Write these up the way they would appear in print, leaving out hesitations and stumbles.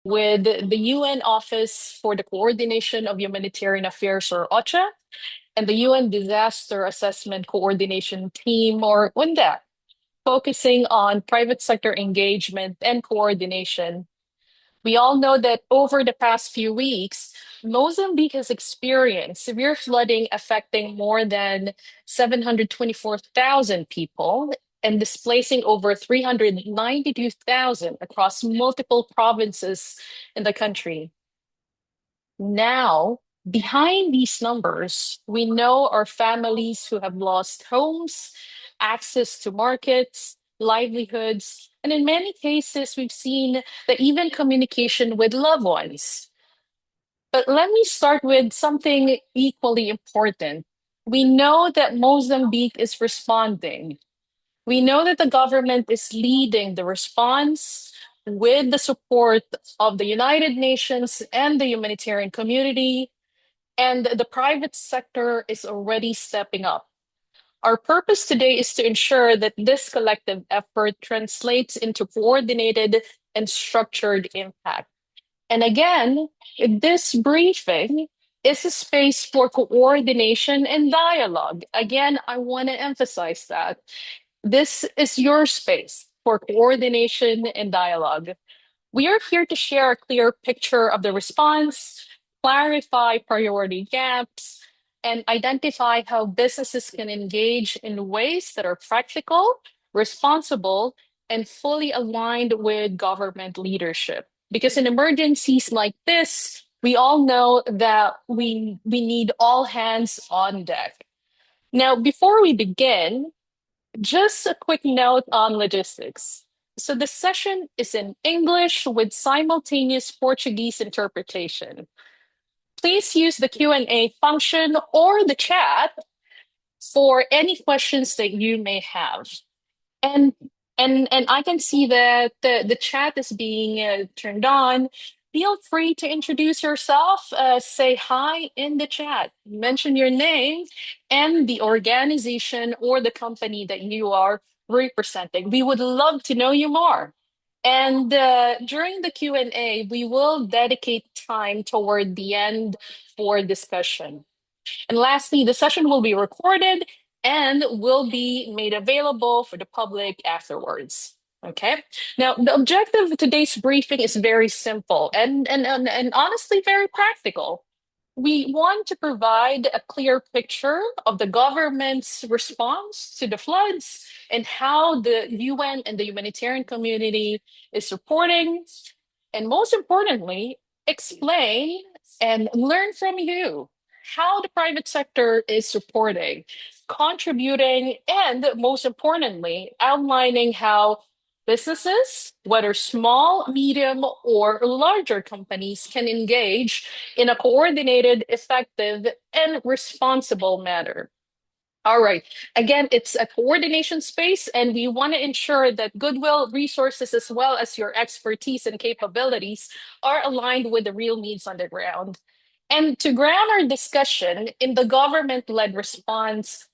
with the UN Office for the Coordination of Humanitarian Affairs, or OCHA, and the UN Disaster Assessment Coordination Team, or UNDAC, focusing on private sector engagement and coordination. We all know that over the past few weeks, Mozambique has experienced severe flooding affecting more than 724,000 people and displacing over 392,000 across multiple provinces in the country. Now, behind these numbers, we know our families who have lost homes, access to markets, livelihoods, and in many cases, we've seen that even communication with loved ones. But let me start with something equally important. We know that Mozambique is responding. We know that the government is leading the response with the support of the United Nations and the humanitarian community, and the private sector is already stepping up. Our purpose today is to ensure that this collective effort translates into coordinated and structured impact. And again, this briefing is a space for coordination and dialogue. Again, I want to emphasize that. This is your space for coordination and dialogue. We are here to share a clear picture of the response, clarify priority gaps, and identify how businesses can engage in ways that are practical, responsible, and fully aligned with government leadership. Because in emergencies like this, we all know that we need all hands on deck. Now, before we begin, just a quick note on logistics. So the session is in English with simultaneous Portuguese interpretation. Please use the Q&A function or the chat for any questions that you may have. And and I can see that the chat is being turned on. Feel free to introduce yourself, say hi in the chat, mention your name and the organization or the company that you are representing. We would love to know you more. And during the Q&A, we will dedicate time toward the end for discussion. And lastly, the session will be recorded and will be made available for the public afterwards. Okay. Now, the objective of today's briefing is very simple and honestly very practical. We want to provide a clear picture of the government's response to the floods and how the UN and the humanitarian community is supporting, and most importantly, explain and learn from you how the private sector is supporting, contributing, and most importantly, outlining how businesses, whether small, medium, or larger companies, can engage in a coordinated, effective, and responsible manner. All right. Again, it's a coordination space, and we want to ensure that goodwill, resources, as well as your expertise and capabilities are aligned with the real needs on the ground. And to ground our discussion in the government-led response,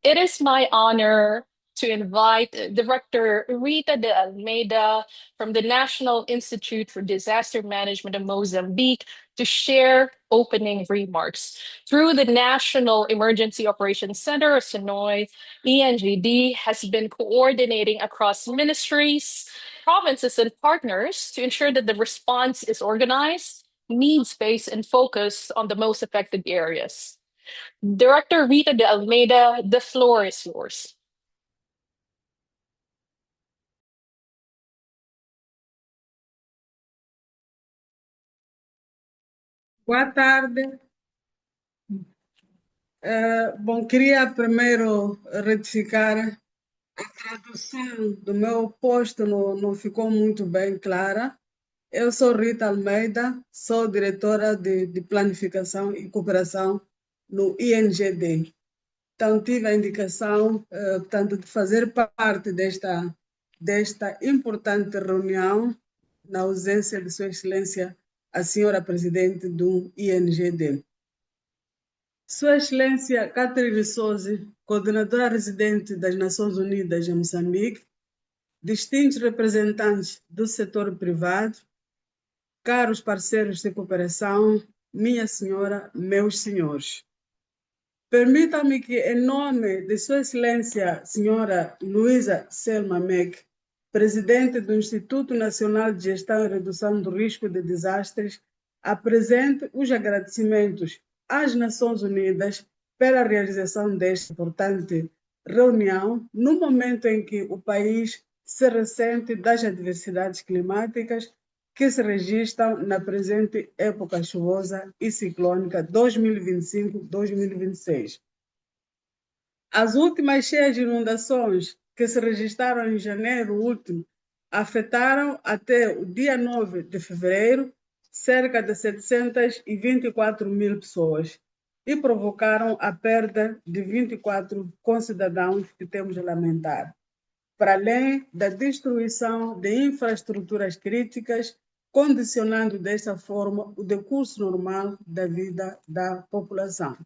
it is my honor to invite Director Rita de Almeida from the National Institute for Disaster Management of Mozambique to share opening remarks. Through the National Emergency Operations Center, or SONOI, ENGD has been coordinating across ministries, provinces, and partners to ensure that the response is organized, needs-based, and focused on the most affected areas. Director Rita de Almeida, the floor is yours. Boa tarde. Bom, queria primeiro retificar a tradução do meu posto, não ficou muito bem clara. Eu sou Rita Almeida, sou diretora de Planificação e Cooperação no INGD. Então, tive a indicação, portanto, de fazer parte desta importante reunião na ausência de Sua Excelência, a Senhora Presidente do INGD. Sua Excelência Catherine Souza, coordenadora residente das Nações Unidas em Moçambique, distintos representantes do setor privado, caros parceiros de cooperação, minha senhora, meus senhores. Permita-me que, em nome de Sua Excelência, senhora Luísa Selma Meg, presidente do Instituto Nacional de Gestão e Redução do Risco de Desastres, apresente os agradecimentos às Nações Unidas pela realização desta importante reunião, no momento em que o país se ressente das adversidades climáticas que se registram na presente época chuvosa e ciclônica 2025-2026. As últimas cheias de inundações que se registraram em janeiro último afetaram até o dia 9 de fevereiro cerca de 724 mil pessoas e provocaram a perda de 24 concidadãos que temos a lamentar, para além da destruição de infraestruturas críticas, condicionando desta forma o decurso normal da vida da população.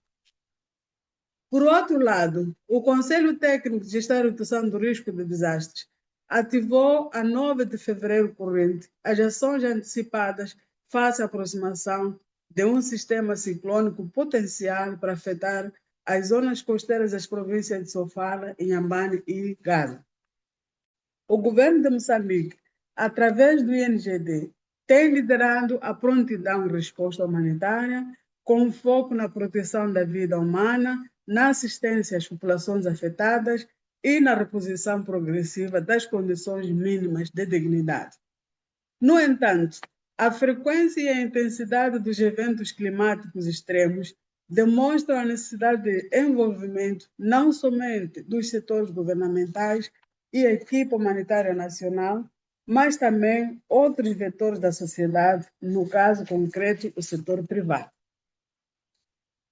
Por outro lado, o Conselho Técnico de Gestão e Redução do Risco de Desastres ativou a 9 de fevereiro corrente as ações antecipadas face à aproximação de um sistema ciclônico potencial para afetar as zonas costeiras das províncias de Sofala, Inhambane e Gaza. O governo de Moçambique, através do INGD, tem liderado a prontidão em resposta humanitária, com foco na proteção da vida humana, na assistência às populações afetadas e na reposição progressiva das condições mínimas de dignidade. No entanto, a frequência e a intensidade dos eventos climáticos extremos demonstram a necessidade de envolvimento não somente dos setores governamentais e a equipe humanitária nacional, mas também outros vetores da sociedade, no caso concreto, o setor privado.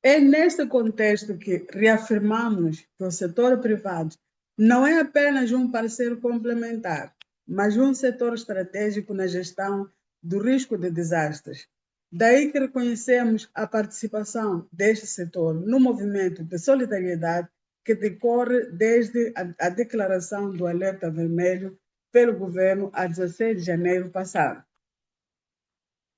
É neste contexto que reafirmamos que o setor privado não é apenas um parceiro complementar, mas um setor estratégico na gestão do risco de desastres. Daí que reconhecemos a participação deste setor no movimento de solidariedade que decorre desde a declaração do alerta vermelho pelo governo a 16 de janeiro passado.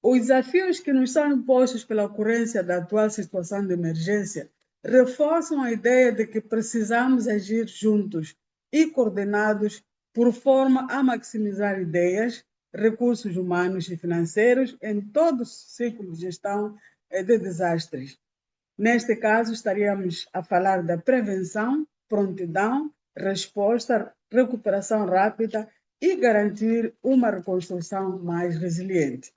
Os desafios que nos são impostos pela ocorrência da atual situação de emergência reforçam a ideia de que precisamos agir juntos e coordenados por forma a maximizar ideias, recursos humanos e financeiros em todo o ciclo de gestão de desastres. Neste caso, estaríamos a falar da prevenção, prontidão, resposta, recuperação rápida e garantir uma reconstrução mais resiliente.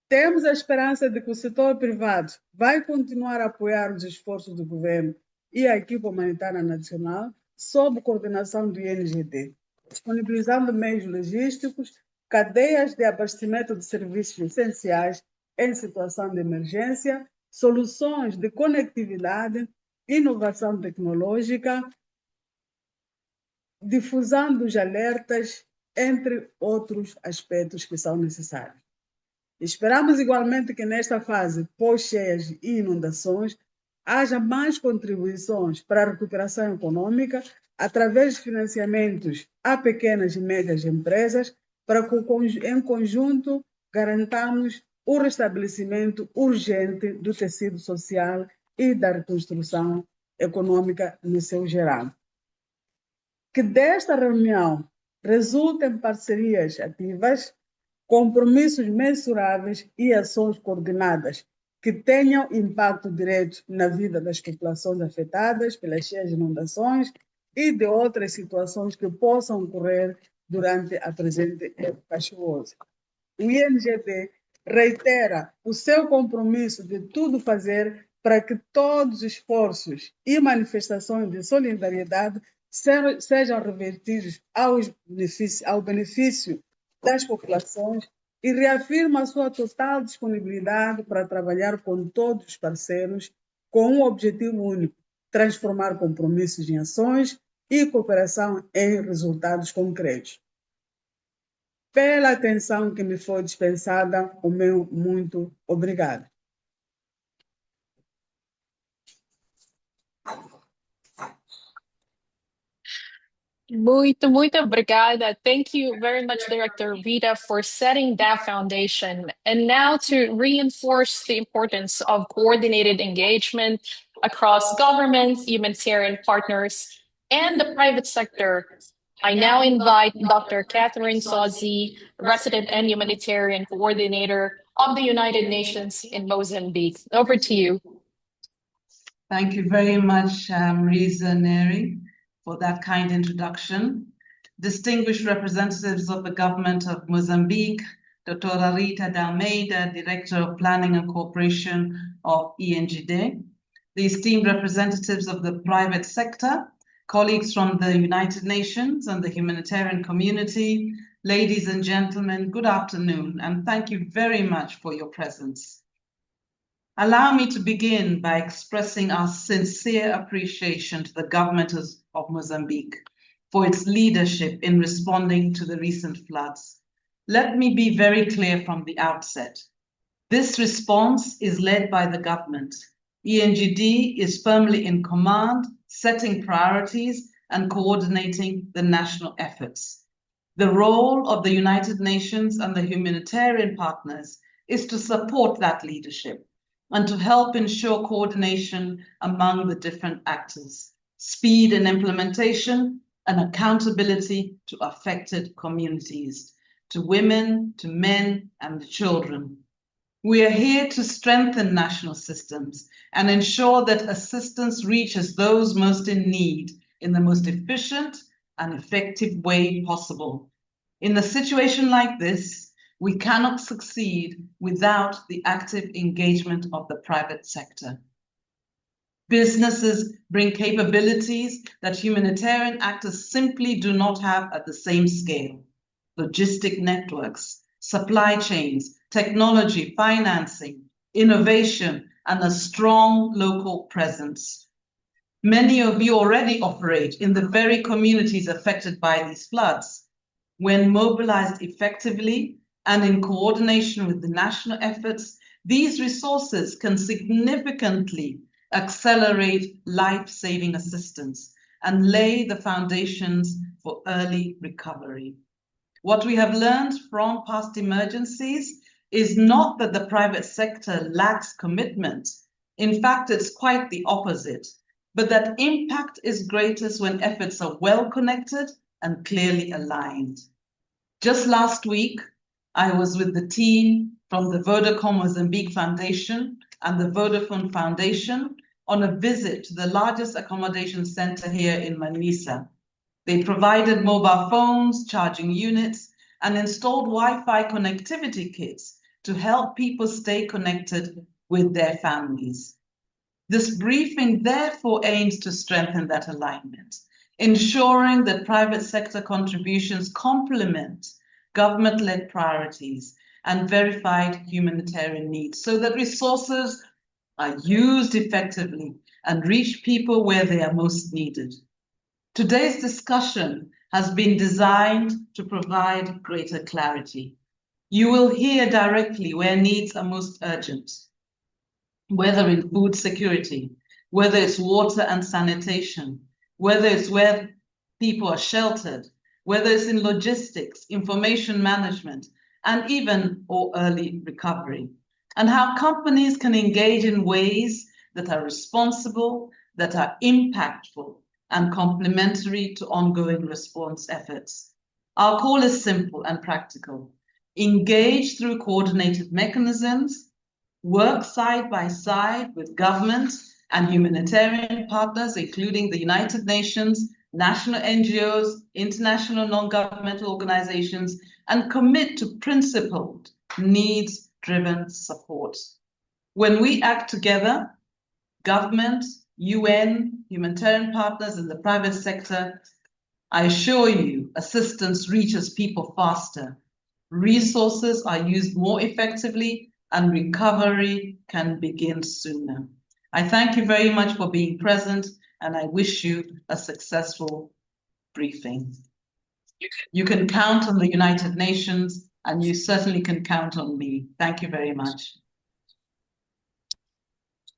Temos a esperança de que o setor privado vai continuar a apoiar os esforços do governo e a equipe humanitária nacional sob coordenação do INGD, disponibilizando meios logísticos, cadeias de abastecimento de serviços essenciais em situação de emergência, soluções de conectividade, inovação tecnológica, difusão dos alertas, entre outros aspectos que são necessários. Esperamos igualmente que nesta fase pós-cheias e inundações haja mais contribuições para a recuperação econômica através de financiamentos a pequenas e médias empresas para que, em conjunto, garantamos o restabelecimento urgente do tecido social e da reconstrução econômica no seu geral. Que desta reunião resultem parcerias ativas, compromissos mensuráveis e ações coordenadas que tenham impacto direto na vida das populações afetadas pelas cheias inundações e de outras situações que possam ocorrer durante a presente época chuvosa. O INGD reitera o seu compromisso de tudo fazer para que todos os esforços e manifestações de solidariedade sejam revertidos ao benefício das populações e reafirma a sua total disponibilidade para trabalhar com todos os parceiros com um objetivo único: transformar compromissos em ações e cooperação em resultados concretos. Pela atenção que me foi dispensada, o meu muito obrigado. Muito obrigada. Thank you very much, Director Rita, for setting that foundation. And now to reinforce the importance of coordinated engagement across government, humanitarian partners, and the private sector, I now invite Dr. Catherine Sozzi, Resident and Humanitarian Coordinator of the United Nations in Mozambique. Over to you. Thank you very much, Riza Neri, for that kind introduction. Distinguished representatives of the government of Mozambique, Dr. Rita de Almeida, Director of Planning and Cooperation of ENGD, the esteemed representatives of the private sector, colleagues from the United Nations and the humanitarian community, ladies and gentlemen, good afternoon, and thank you very much for your presence. Allow me to begin by expressing our sincere appreciation to the government of Mozambique for its leadership in responding to the recent floods. Let me be very clear from the outset. This response is led by the government. ENGD is firmly in command, setting priorities and coordinating the national efforts. The role of the United Nations and the humanitarian partners is to support that leadership and to help ensure coordination among the different actors, speed in implementation, and accountability to affected communities, to women, to men, and children. We are here to strengthen national systems and ensure that assistance reaches those most in need in the most efficient and effective way possible. In a situation like this, we cannot succeed without the active engagement of the private sector. Businesses bring capabilities that humanitarian actors simply do not have at the same scale. Logistic networks, supply chains, technology, financing, innovation, and a strong local presence. Many of you already operate in the very communities affected by these floods. When mobilized effectively, and in coordination with the national efforts, these resources can significantly accelerate life-saving assistance and lay the foundations for early recovery. What we have learned from past emergencies is not that the private sector lacks commitment. In fact, it's quite the opposite, but that impact is greatest when efforts are well connected and clearly aligned. Just last week, I was with the team from the Vodacom Mozambique Foundation and the Vodafone Foundation on a visit to the largest accommodation center here in Manisa. They provided mobile phones, charging units, and installed Wi-Fi connectivity kits to help people stay connected with their families. This briefing therefore aims to strengthen that alignment, ensuring that private sector contributions complement government-led priorities and verified humanitarian needs so that resources are used effectively and reach people where they are most needed. Today's discussion has been designed to provide greater clarity. You will hear directly where needs are most urgent, whether in food security, whether it's water and sanitation, whether it's where people are sheltered, whether it's in logistics, information management, and even or early recovery, and how companies can engage in ways that are responsible, that are impactful, and complementary to ongoing response efforts. Our call is simple and practical. Engage through coordinated mechanisms, work side by side with government and humanitarian partners, including the United Nations, national NGOs, international non-governmental organizations, and commit to principled, needs-driven support. When we act together, government, UN, humanitarian partners, and the private sector, I assure you, assistance reaches people faster, resources are used more effectively, and recovery can begin sooner. I thank you very much for being present, and I wish you a successful briefing. You can count on the United Nations, and you certainly can count on me. Thank you very much.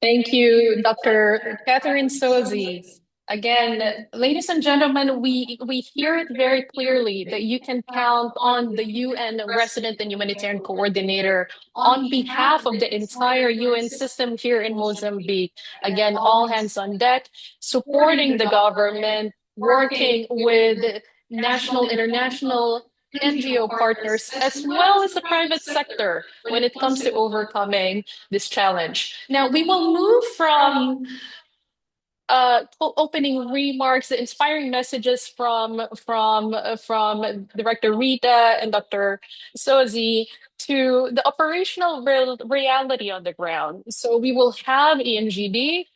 Thank you, Dr. Catherine Sozzi. Again, ladies and gentlemen, we hear it very clearly that you can count on the UN Resident and Humanitarian Coordinator on behalf of the entire UN system here in Mozambique. Again, all hands on deck, supporting the government, working with national, international NGO partners, as well as the private sector when it comes to overcoming this challenge. Now, we will move from opening remarks, the inspiring messages from Director Rita and Dr. Sozi to the operational reality on the ground. So we will have ENGD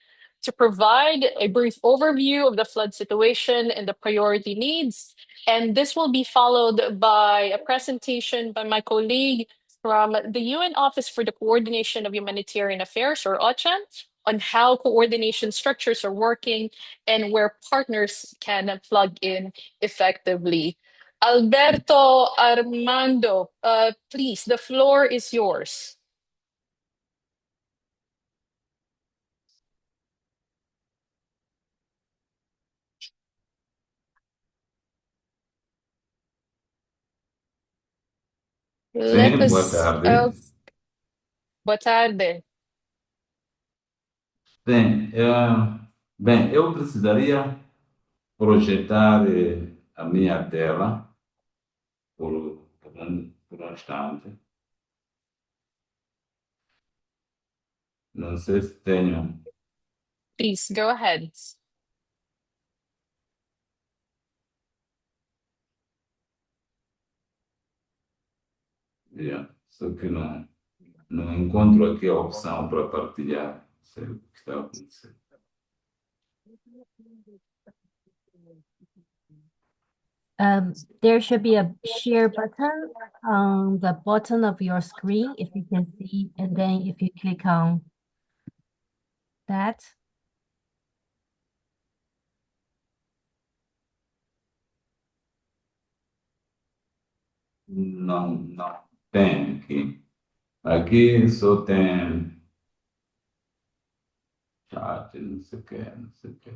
to provide a brief overview of the flood situation and the priority needs. And this will be followed by a presentation by my colleague from the UN Office for the Coordination of Humanitarian Affairs, or OCHA, on how coordination structures are working and where partners can plug in effectively. Alberto Armando, please, the floor is yours. Let Sim, boa us. tarde. Boa tarde. Bem, bem, eu precisaria projetar a minha tela por um instante. Não sei se tenho. Please, go ahead. Só que não encontro aqui a opção para partilhar. Não sei o que está a acontecer. There should be a share button on the bottom of your screen, if you can see, and then if you click on that. Não tem aqui. Aqui só tem chat, não sei o que, não sei o que.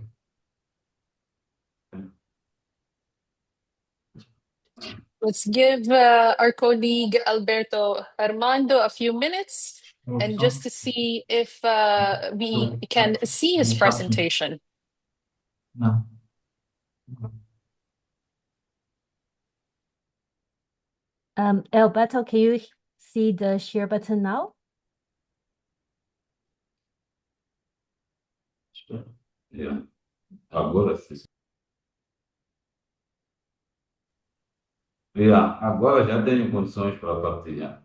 Let's give our colleague Alberto Armando a few minutes and just to see if we can see his presentation. Não. Alberto, can you see the share button now? Agora sim. Agora já tenho condições para partilhar.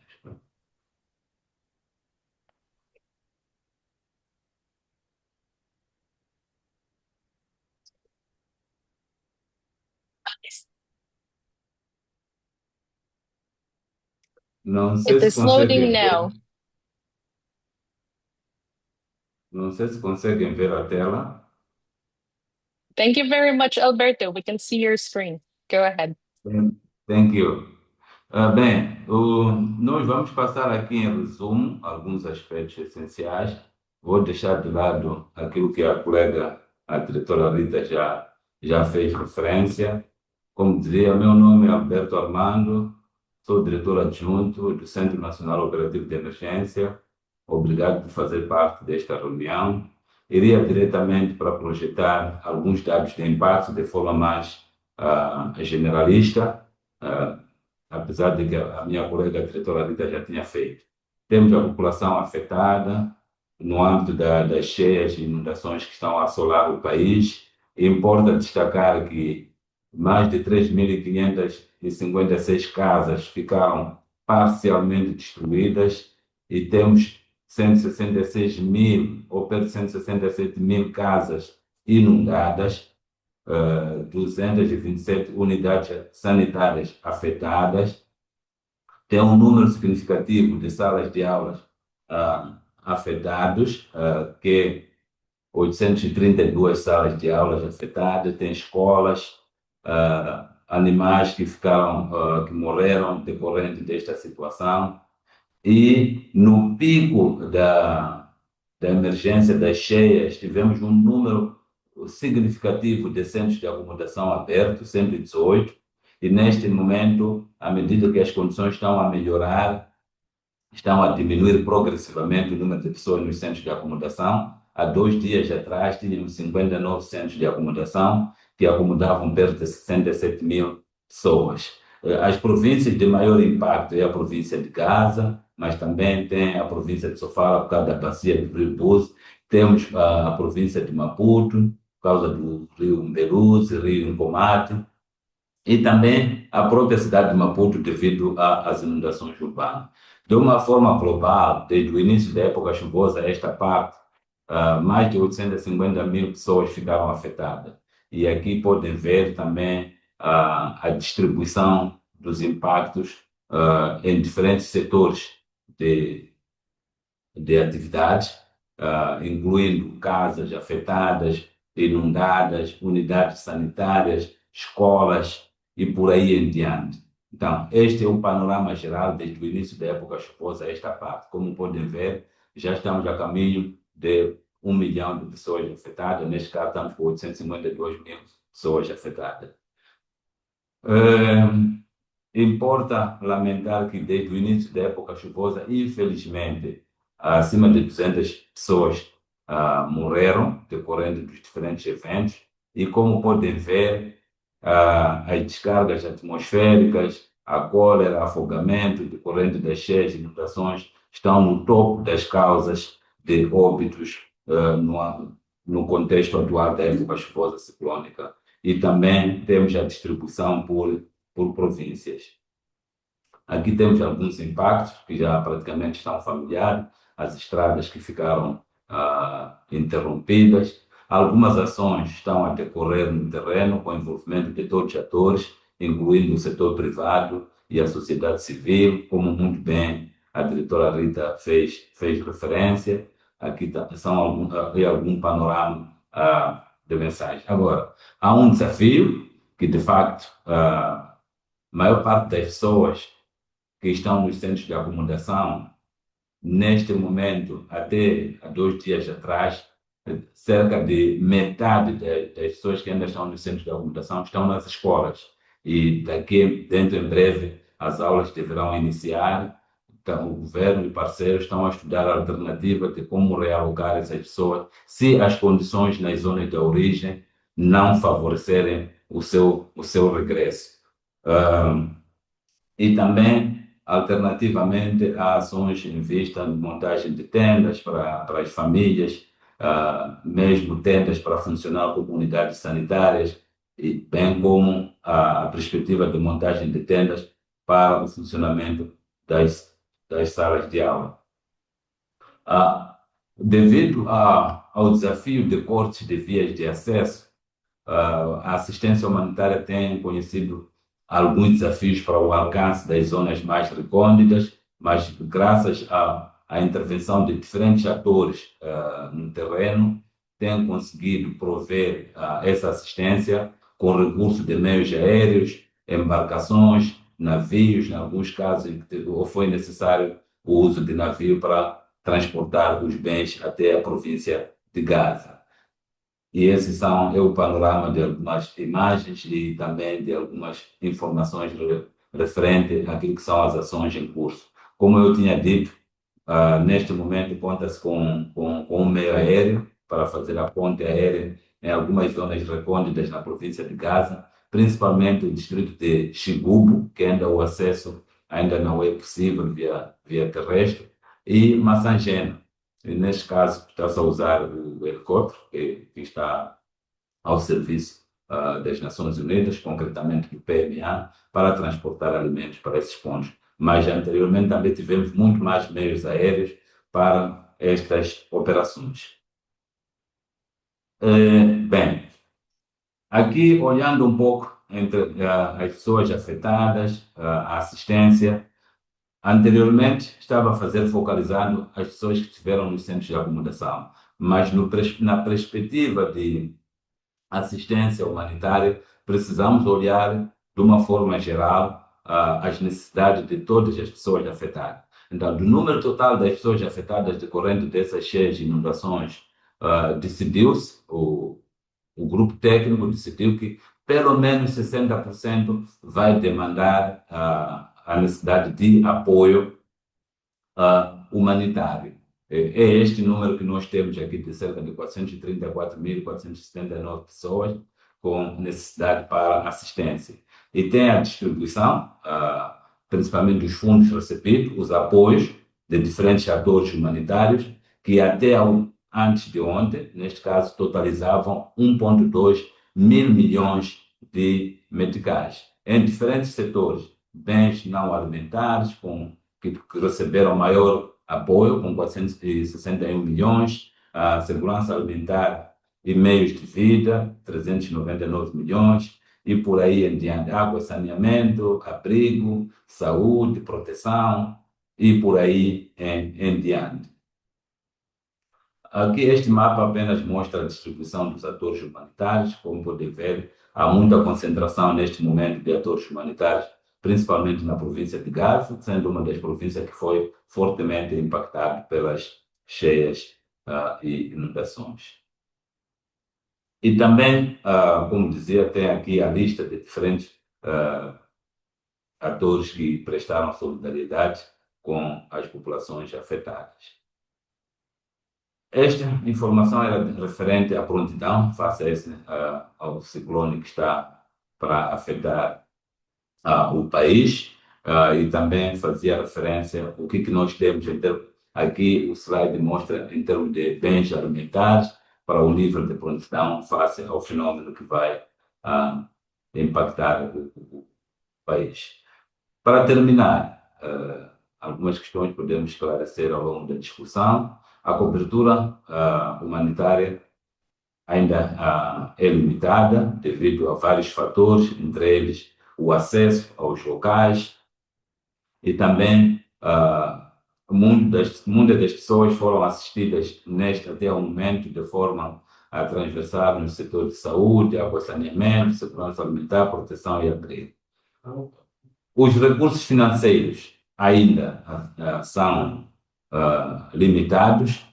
Não sei It se is loading conseguem ver. now. Não sei se conseguem ver a tela. Thank you very much, Alberto. We can see your screen. Go ahead. Thank you. Bem, nós vamos passar aqui em resumo alguns aspectos essenciais. Vou deixar de lado aquilo que a colega, a diretora Rita, já fez referência. Como dizia, meu nome é Alberto Armando, sou diretor adjunto do Centro Nacional Operativo de Emergência. Obrigado por fazer parte desta reunião. Iria diretamente para projetar alguns dados de impacto de forma mais generalista, apesar de que a minha colega diretora Rita já tinha feito. Temos a população afetada no âmbito das cheias e inundações que estão a assolar o país. Importa destacar que mais de 3.556 casas ficaram parcialmente destruídas e temos 166 mil ou perto de 167 mil casas inundadas, 227 unidades sanitárias afetadas, tem um número significativo de salas de aulas afetados, que 832 salas de aulas afetadas, tem escolas, animais que ficaram, que morreram decorrente desta situação. E no pico da emergência das cheias, tivemos um número significativo de centros de acomodação abertos, 118, e neste momento, à medida que as condições estão a melhorar, estão a diminuir progressivamente o número de pessoas nos centros de acomodação. Há 2 dias atrás, tínhamos 59 centros de acomodação que acomodavam perto de 67 mil pessoas. As províncias de maior impacto é a província de Gaza, mas também tem a província de Sofala, por causa da bacia do Rio Bus. Temos a província de Maputo, por causa do rio Mberuzi, rio Nkomati, e também a própria cidade de Maputo devido às inundações urbanas. De uma forma global, desde o início da época chuvosa, esta parte, mais de 850 mil pessoas ficaram afetadas. E aqui podem ver também a distribuição dos impactos em diferentes setores de atividades, incluindo casas afetadas, inundadas, unidades sanitárias, escolas e por aí em diante. Então, este é o panorama geral desde o início da época chuvosa, esta parte. Como podem ver, já estamos a caminho de 1 milhão de pessoas afetadas, neste caso estamos com 852 mil pessoas afetadas. Importa lamentar que desde o início da época chuvosa, infelizmente, acima de 200 pessoas morreram decorrendo dos diferentes eventos, e como podem ver, as descargas atmosféricas, a cólera, afogamento decorrente das cheias e inundações estão no topo das causas de óbitos no contexto atual da época chuvosa ciclônica. E também temos a distribuição por províncias. Aqui temos alguns impactos que já praticamente estão familiares, as estradas que ficaram interrompidas. Algumas ações estão a decorrer no terreno com o envolvimento de todos os atores, incluindo o setor privado e a sociedade civil, como muito bem a diretora Rita fez referência. Aqui são algum panorama de mensagem. Agora, há um desafio que, de facto, a maior parte das pessoas que estão nos centros de acomodação, neste momento, até há 2 dias atrás, cerca de metade das pessoas que ainda estão nos centros de acomodação estão nas escolas. E daqui dentro, em breve, as aulas deverão iniciar. Então, o governo e parceiros estão a estudar a alternativa de como realocar essas pessoas se as condições nas zonas de origem não favorecerem o seu regresso. E também, alternativamente, há ações em vista de montagem de tendas para as famílias, mesmo tendas para funcionar como unidades sanitárias, e bem como a perspectiva de montagem de tendas para o funcionamento das salas de aula. Devido ao desafio de cortes de vias de acesso, a assistência humanitária tem conhecido alguns desafios para o alcance das zonas mais recônditas, mas graças à intervenção de diferentes atores no terreno, tem conseguido prover essa assistência com recurso de meios aéreos, embarcações, navios, em alguns casos ou foi necessário o uso de navio para transportar os bens até a província de Gaza. E esse é o panorama de algumas imagens e também de algumas informações referentes àquilo que são as ações em curso. Como eu tinha dito, neste momento conta-se com um meio aéreo para fazer a ponte aérea em algumas zonas recônditas na província de Gaza, principalmente o distrito de Xigubo, que ainda o acesso ainda não é possível via terrestre, e Massangena. E neste caso, está-se a usar o helicóptero, que está ao serviço das Nações Unidas, concretamente do PMA, para transportar alimentos para esses pontos. Mas anteriormente também tivemos muito mais meios aéreos para estas operações. Bem, aqui olhando um pouco entre as pessoas afetadas, a assistência, anteriormente estava a fazer focalizando as pessoas que estiveram nos centros de acomodação, mas na perspectiva de assistência humanitária, precisamos olhar de uma forma geral as necessidades de todas as pessoas afetadas. Então, do número total das pessoas afetadas decorrente dessas cheias e inundações, decidiu-se o grupo técnico decidiu que pelo menos 60% vai demandar a necessidade de apoio humanitário. É este número que nós temos aqui de cerca de 434.479 pessoas com necessidade para assistência. E tem a distribuição, principalmente dos fundos recebidos, os apoios de diferentes atores humanitários, que até antes de ontem, neste caso, totalizavam 1,2 mil milhões de meticais, em diferentes setores, bens não alimentares, que receberam maior apoio, com 461 milhões, a segurança alimentar e meios de vida, 399 milhões, e por aí em diante. Água, saneamento, abrigo, saúde, proteção, e por aí em diante. Aqui este mapa apenas mostra a distribuição dos atores humanitários. Como podem ver, há muita concentração neste momento de atores humanitários, principalmente na província de Gaza, sendo uma das províncias que foi fortemente impactada pelas cheias e inundações. E também, como dizia, tem aqui a lista de diferentes atores que prestaram solidariedade com as populações afetadas. Esta informação era referente à prontidão face ao ciclone que está para afetar o país, e também fazia referência ao que nós temos aqui o slide mostra em termos de bens alimentares para o nível de prontidão face ao fenômeno que vai impactar o país. Para terminar, algumas questões podemos esclarecer ao longo da discussão. A cobertura humanitária ainda é limitada devido a vários fatores, entre eles o acesso aos locais e também muitas das pessoas foram assistidas até o momento de forma transversal no setor de saúde, água, saneamento, segurança alimentar, proteção e abrigo. Os recursos financeiros ainda são limitados,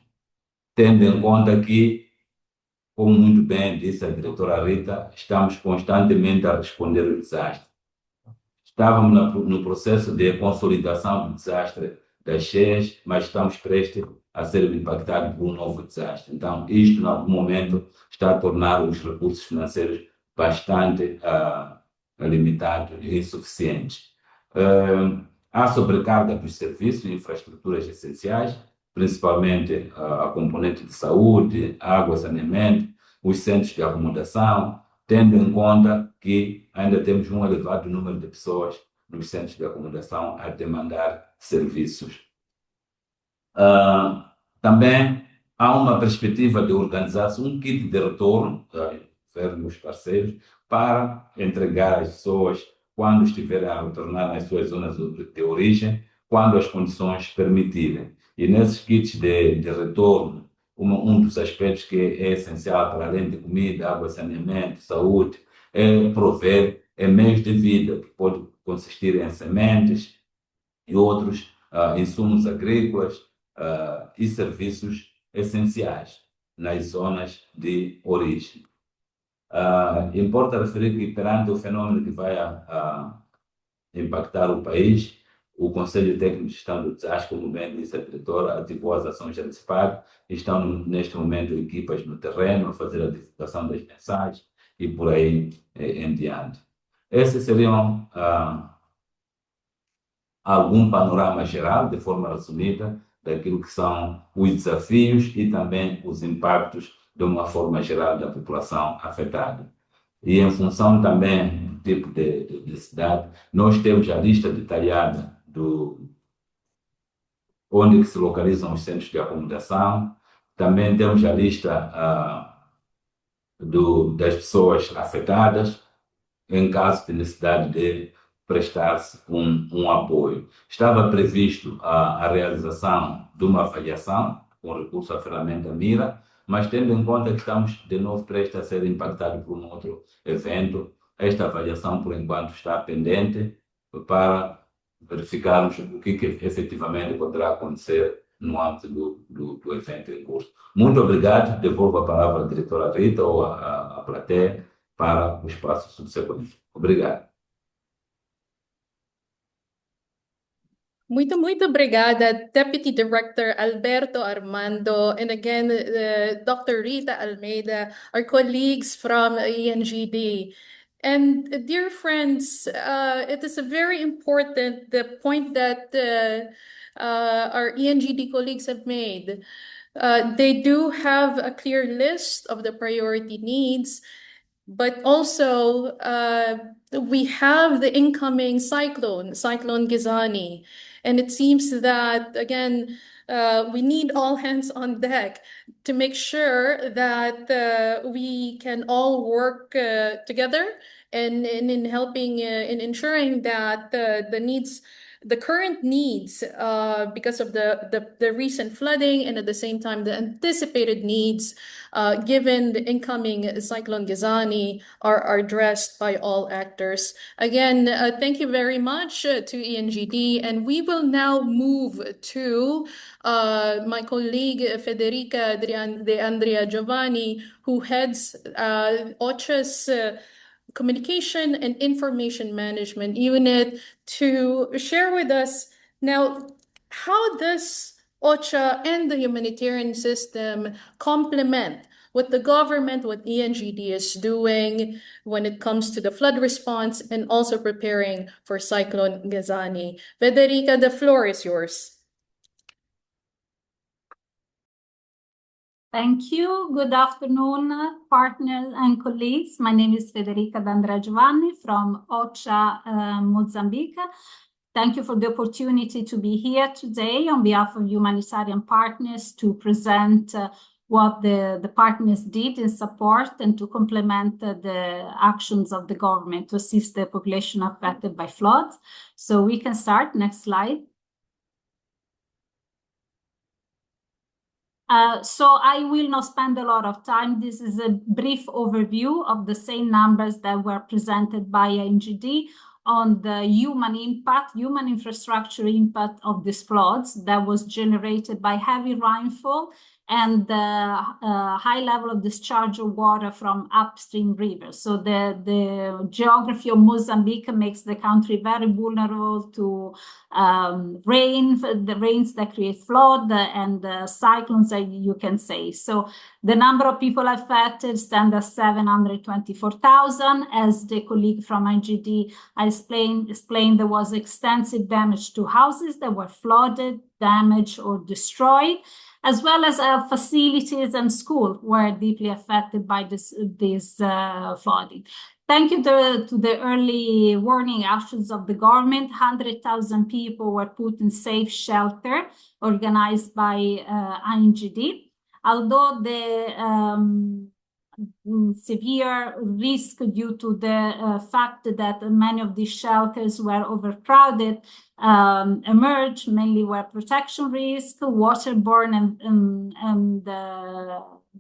tendo em conta que, como muito bem disse a diretora Rita, estamos constantemente a responder ao desastre. Estávamos no processo de consolidação do desastre das cheias, mas estamos prestes a ser impactados por um novo desastre. Então, isto, em algum momento, está a tornar os recursos financeiros bastante limitados e insuficientes. Há sobrecarga dos serviços e infraestruturas essenciais, principalmente a componente de saúde, água, saneamento, os centros de acomodação, tendo em conta que ainda temos um elevado número de pessoas nos centros de acomodação a demandar serviços. Também há uma perspectiva de organizar-se um kit de retorno, os parceiros, para entregar às pessoas quando estiverem a retornar nas suas zonas de origem, quando as condições permitirem. E nesses kits de retorno, um dos aspectos que é essencial, para além de comida, água, saneamento, saúde, é prover meios de vida, que pode consistir em sementes e outros insumos agrícolas e serviços essenciais nas zonas de origem. Importa referir que, perante o fenômeno que vai impactar o país, o Conselho Técnico de Gestão do Desastre, como bem disse a diretora, ativou as ações antecipadas, estão neste momento equipas no terreno a fazer a divulgação das mensagens e por aí em diante. Esses seriam algum panorama geral, de forma resumida, daquilo que são os desafios e também os impactos de uma forma geral da população afetada. E em função também do tipo de cidade, nós temos a lista detalhada onde que se localizam os centros de acomodação, também temos a lista das pessoas afetadas, em caso de necessidade de prestar-se um apoio. Estava previsto a realização de uma avaliação com recurso à ferramenta Mira, mas tendo em conta que estamos de novo prestes a ser impactados por um outro evento, esta avaliação, por enquanto, está pendente para verificarmos o que efetivamente poderá acontecer no âmbito do evento em curso. Muito obrigado. Devolvo a palavra à diretora Rita ou à plateia para o espaço subsequente. Obrigado. Muito obrigada, Deputy Director Alberto Armando, and again, Dr. Rita Almeida, our colleagues from ENGD. And dear friends, it is a very important, the point that our ENGD colleagues have made. They do have a clear list of the priority needs, but also we have the incoming Cyclone Gizani. And it seems that, again, we need all hands on deck to make sure that we can all work together and in helping, in ensuring that the needs, the current needs, because of the recent flooding, and at the same time, the anticipated needs, given the incoming Cyclone Gizani, are addressed by all actors. Again, thank you very much to ENGD, and we will now move to my colleague Federica De Andrea Giovanni, who heads OCHA's Communication and Information Management Unit, to share with us now how does OCHA and the humanitarian system complement what the government, what ENGD is doing when it comes to the flood response and also preparing for Cyclone Gazani. Federica, the floor is yours. Thank you. Good afternoon, partners and colleagues. My name is Federica D'Andrea Giovanni from OCHA Mozambique. Thank you for the opportunity to be here today on behalf of humanitarian partners to present what the partners did in support and to complement the actions of the government to assist the population affected by floods. So we can start. Next slide. So I will not spend a lot of time. This is a brief overview of the same numbers that were presented by ENGD on the human impact, human infrastructure impact of these floods that was generated by heavy rainfall and the high level of discharge of water from upstream rivers. So the geography of Mozambique makes the country very vulnerable to the rains that create flood and cyclones, you can say. So the number of people affected stand at 724,000. As the colleague from IGD explained, there was extensive damage to houses that were flooded, damaged, or destroyed, as well as facilities and schools were deeply affected by this flooding. Thank you to the early warning actions of the government. 100,000 people were put in safe shelter organized by INGD. Although the severe risk due to the fact that many of these shelters were overcrowded emerged, mainly were protection risk, waterborne and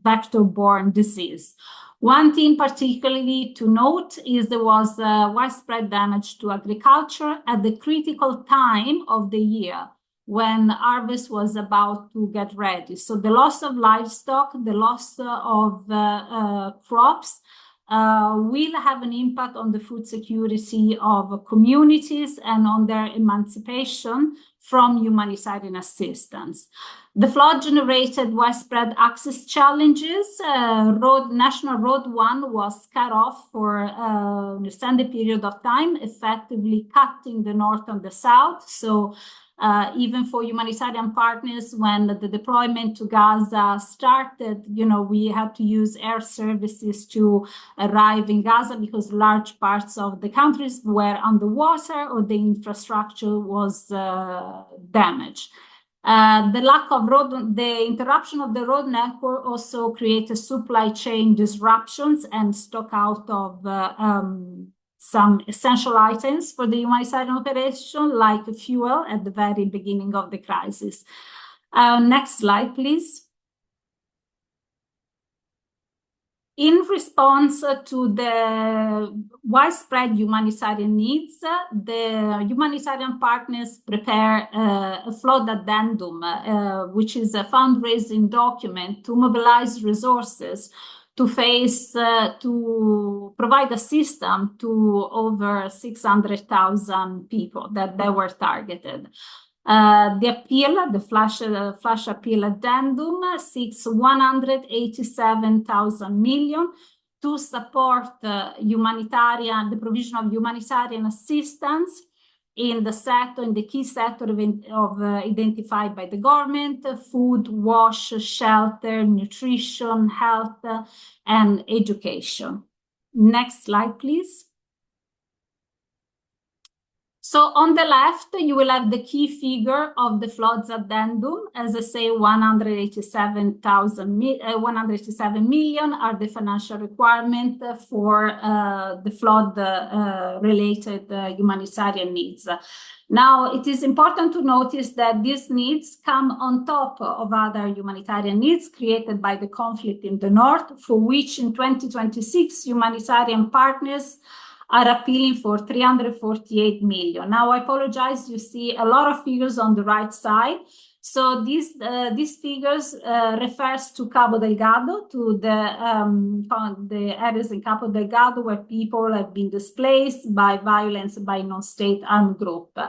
vector-borne disease. One thing particularly to note is there was widespread damage to agriculture at the critical time of the year when harvest was about to get ready. So the loss of livestock, the loss of crops will have an impact on the food security of communities and on their emancipation from humanitarian assistance. The flood generated widespread access challenges. National Road 1 was cut off for an extended period of time, effectively cutting the north and the south. So even for humanitarian partners, when the deployment to Gaza started, we had to use air services to arrive in Gaza because large parts of the countries were underwater or the infrastructure was damaged. The interruption of the road network also created supply chain disruptions and stock out of some essential items for the humanitarian operation, like fuel at the very beginning of the crisis. Next slide, please. In response to the widespread humanitarian needs, the humanitarian partners prepare a flood addendum, which is a fundraising document to mobilize resources to provide assistance to over 600,000 people that they were targeted. The appeal, the flash appeal addendum, seeks 187,000 million to support the provision of humanitarian assistance in the key sector identified by the government: food, wash, shelter, nutrition, health, and education. Next slide, please. So on the left, you will have the key figure of the floods addendum. As I say, 187 million are the financial requirement for the flood-related humanitarian needs. Now, it is important to notice that these needs come on top of other humanitarian needs created by the conflict in the north, for which in 2026, humanitarian partners are appealing for 348 million. Now, I apologize, you see a lot of figures on the right side. So these figures refers to Cabo Delgado, to the areas in Cabo Delgado where people have been displaced by violence by non-state armed group.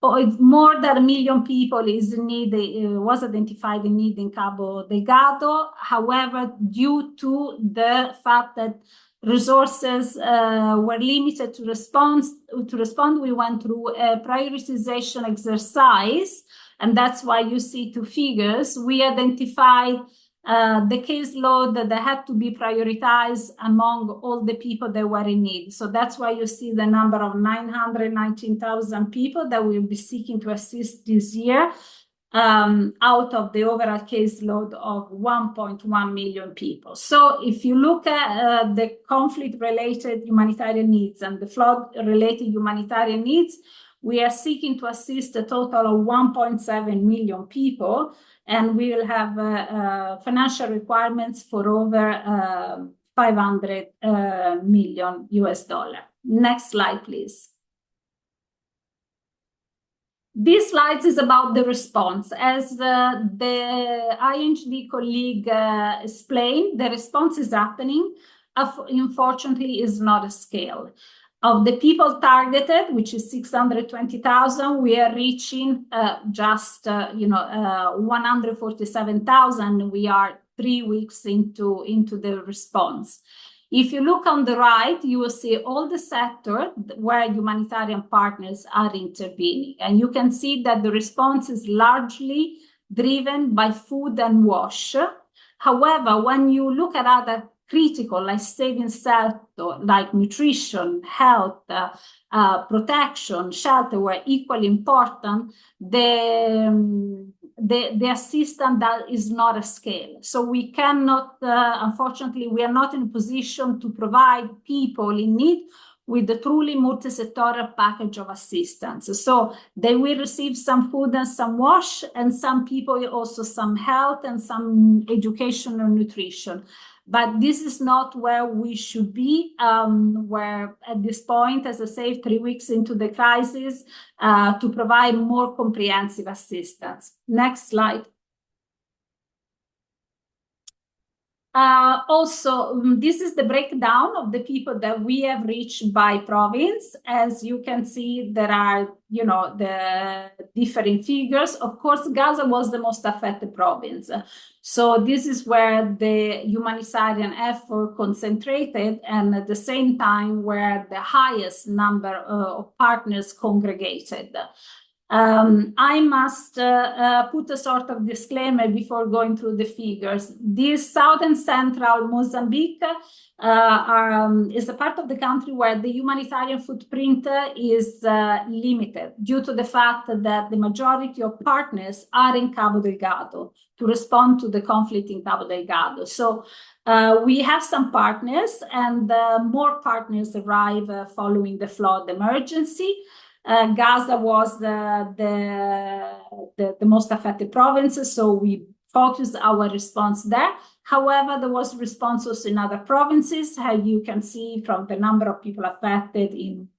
More than 1 million people is in need, was identified in need in Cabo Delgado. However, due to the fact that resources were limited to respond, we went through a prioritization exercise, and that's why you see two figures. We identified the caseload that had to be prioritized among all the people that were in need. So that's why you see the number of 919,000 people that will be seeking to assist this year, out of the overall caseload of 1.1 million people. So if you look at the conflict-related humanitarian needs and the flood-related humanitarian needs, we are seeking to assist a total of 1.7 million people, and we will have financial requirements for over $500 million. Next slide, please. This slide is about the response. As the INGD colleague explained, the response is happening. Unfortunately, is not a scale. Of the people targeted, which is 620,000, we are reaching just 147,000. We are 3 weeks into the response. If you look on the right, you will see all the sectors where humanitarian partners are intervening. And you can see that the response is largely driven by food and wash. However, when you look at other critical life-saving sectors like nutrition, health, protection, shelter were equally important, the assistance that is not a scale. So we cannot, unfortunately, we are not in a position to provide people in need with the truly multi-sectoral package of assistance. So they will receive some food and some wash, and some people also some health and some education or nutrition. But this is not where we should be, where at this point, as I say, 3 weeks into the crisis, to provide more comprehensive assistance. Next slide. Also, this is the breakdown of the people that we have reached by province. As you can see, there are, the different figures. Of course, Gaza was the most affected province. So this is where the humanitarian effort concentrated, and at the same time where the highest number of partners congregated. I must put a sort of disclaimer before going through the figures. This south and central Mozambique is a part of the country where the humanitarian footprint is limited due to the fact that the majority of partners are in Cabo Delgado to respond to the conflict in Cabo Delgado. So we have some partners, and more partners arrive following the flood emergency. Gaza was the most affected province, so we focus our response there. However, there was response also in other provinces. You can see from the number of people affected in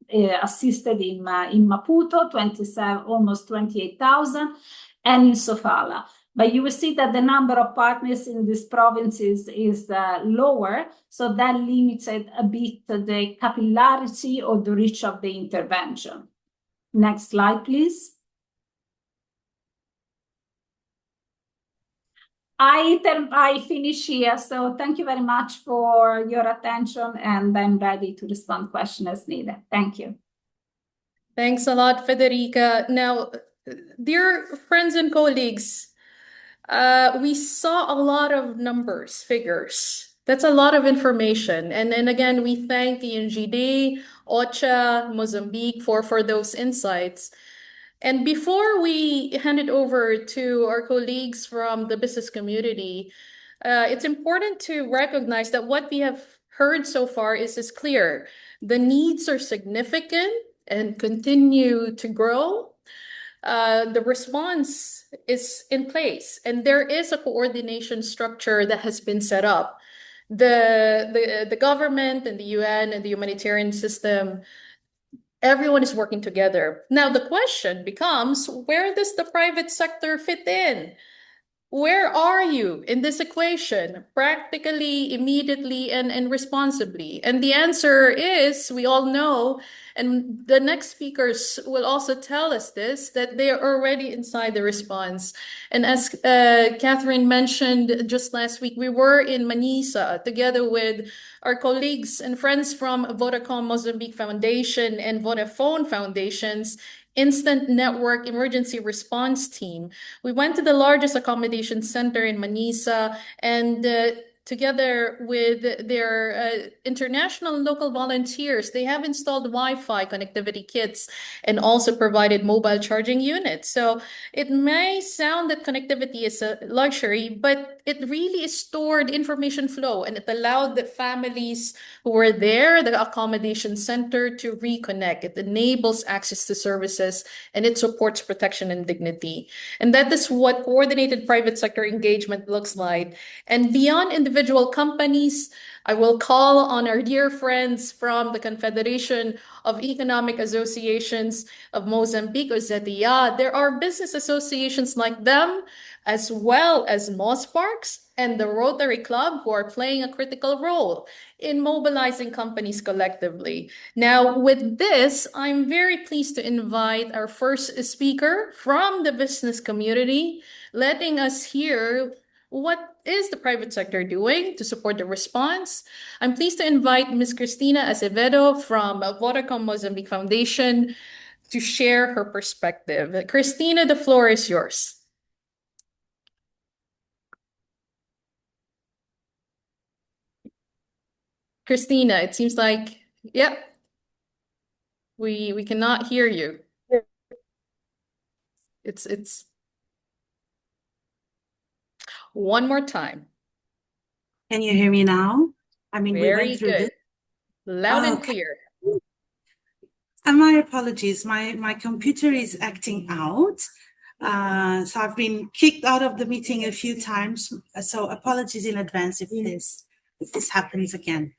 assisted in Maputo, 27, almost 28,000, and in Sofala. But you will see that the number of partners in these provinces is lower, so that limited a bit the capillarity or the reach of the intervention. Next slide, please. I finish here, so thank you very much for your attention, and I'm ready to respond to questions as needed. Thank you. Thanks a lot, Federica. Now, dear friends and colleagues, we saw a lot of numbers, figures. That's a lot of information. And again, we thank ENGD, OCHA, Mozambique for those insights. And before we hand it over to our colleagues from the business community, it's important to recognize that what we have heard so far is clear. The needs are significant and continue to grow. The response is in place, and there is a coordination structure that has been set up. The government and the UN and the humanitarian system, everyone is working together. Now, the question becomes, where does the private sector fit in? Where are you in this equation, practically, immediately, and responsibly? And the answer is, we all know, and the next speakers will also tell us this, that they are already inside the response. And as Catherine mentioned just last week, we were in Manisa together with our colleagues and friends from Vodacom Mozambique Foundation and Vodafone Foundation's Instant Network Emergency Response Team. We went to the largest accommodation center in Manisa, and together with their international and local volunteers, they have installed Wi-Fi connectivity kits and also provided mobile charging units. So it may sound that connectivity is a luxury, but it really is stored information flow, and it allowed the families who were there, the accommodation center, to reconnect. It enables access to services, and it supports protection and dignity. And that is what coordinated private sector engagement looks like. And beyond individual companies, I will call on our dear friends from the Confederation of Economic Associations of Mozambique, OCHA. There are business associations like them, as well as Mosparks and the Rotary Club, who are playing a critical role in mobilizing companies collectively. Now, with this, I'm very pleased to invite our first speaker from the business community, letting us hear what is the private sector doing to support the response. I'm pleased to invite Ms. Cristina Acevedo from Vodacom Mozambique Foundation to share her perspective. Cristina, the floor is yours. Cristina, it seems like, yep, we cannot hear you. It's one more time. Can you hear me now? I mean, we Very went through good. this. Loud and clear. And my apologies, my computer is acting out. So I've been kicked out of the meeting a few times. So apologies in advance if this happens again.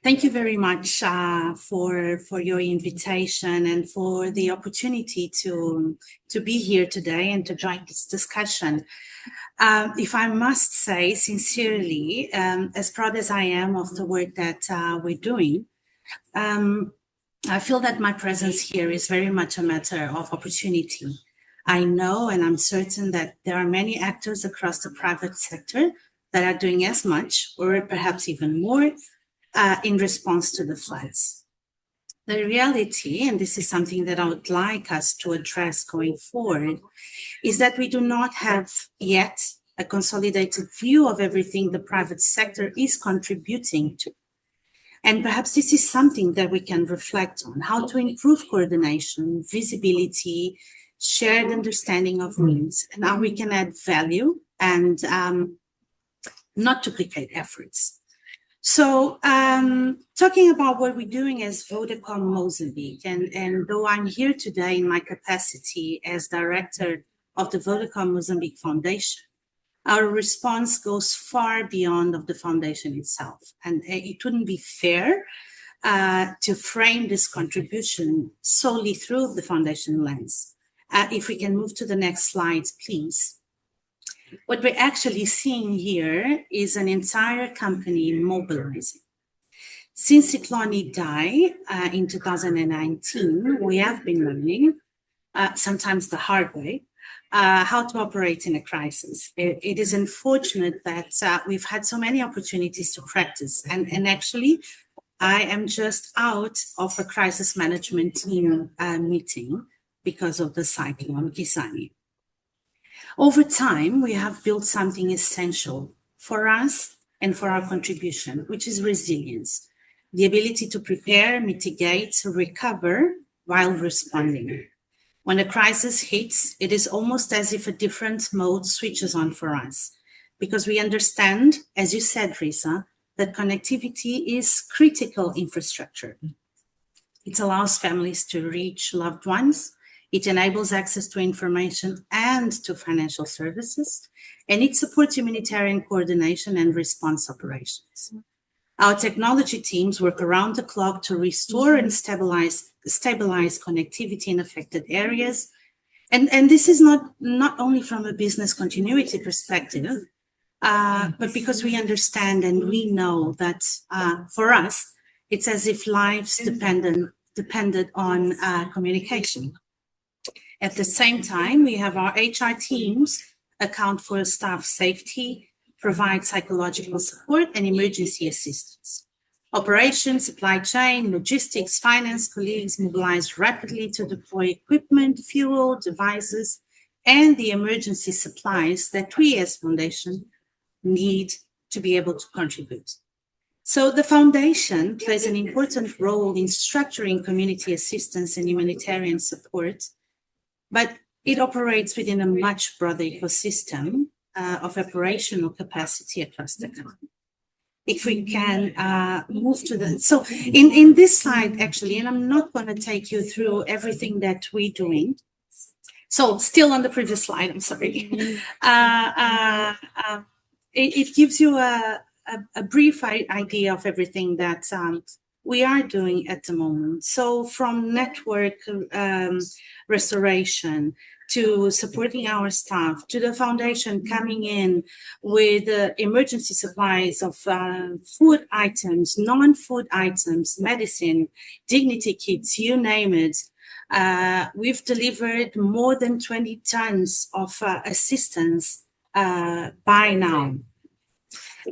Thank you very much for your invitation and for the opportunity to be here today and to join this discussion. If I must say sincerely, as proud as I am of the work that we're doing, I feel that my presence here is very much a matter of opportunity. I know and I'm certain that there are many actors across the private sector that are doing as much or perhaps even more in response to the floods. The reality, and this is something that I would like us to address going forward, is that we do not have yet a consolidated view of everything the private sector is contributing to. And perhaps this is something that we can reflect on, how to improve coordination, visibility, shared understanding of needs, and how we can add value and not duplicate efforts. So talking about what we're doing as Vodacom Mozambique, and though I'm here today in my capacity as director of the Vodacom Mozambique Foundation, Our response goes far beyond of the foundation itself, and it wouldn't be fair to frame this contribution solely through the foundation lens. If we can move to the next slide, please. What we're actually seeing here is an entire company mobilizing. Since Cyclone Idai in 2019, we have been learning, sometimes the hard way, how to operate in a crisis. It is unfortunate that we've had so many opportunities to practice, and actually, I am just out of a crisis management team meeting because of the cyclone Kisani. Over time, we have built something essential for us and for our contribution, which is resilience, the ability to prepare, mitigate, recover while responding. When a crisis hits, it is almost as if a different mode switches on for us, because we understand, as you said, Risa, that connectivity is critical infrastructure. It allows families to reach loved ones. It enables access to information and to financial services, and it supports humanitarian coordination and response operations. Our technology teams work around the clock to restore and stabilize connectivity in affected areas. And this is not only from a business continuity perspective, but because we understand and we know that for us, it's as if lives depended on communication. At the same time, we have our HR teams account for staff safety, provide psychological support and emergency assistance. Operations, supply chain, logistics, finance colleagues mobilize rapidly to deploy equipment, fuel, devices, and the emergency supplies that we as Foundation need to be able to contribute. So the Foundation plays an important role in structuring community assistance and humanitarian support, but it operates within a much broader ecosystem of operational capacity across the country. If we can move to the, so in this slide actually, and I'm not going to take you through everything that we're doing. So still on the previous slide, I'm sorry. It gives you a brief idea of everything that we are doing at the moment. So from network restoration to supporting our staff, to the Foundation coming in with emergency supplies of food items, non-food items, medicine, dignity kits, you name it. We've delivered more than 20 tons of assistance by now.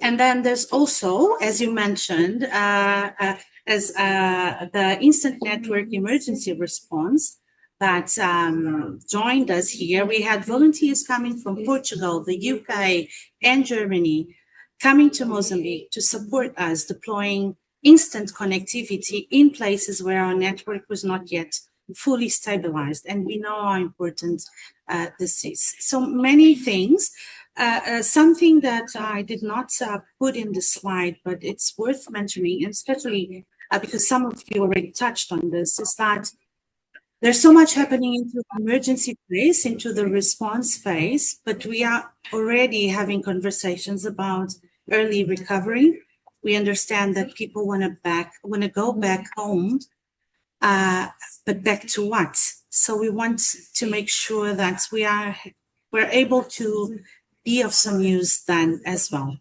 And then there's also, as you mentioned, as the Instant Network Emergency Response that joined us here. We had volunteers coming from Portugal, the UK, and Germany, coming to Mozambique to support us, deploying instant connectivity in places where our network was not yet fully stabilized. And we know how important this is. So many things. Something that I did not put in the slide, but it's worth mentioning, and especially because some of you already touched on this, is that there's so much happening into the emergency phase, into the response phase, but we are already having conversations about early recovery. We understand that people want to go back home, but back to what? So we want to make sure that we're able to be of some use then as well.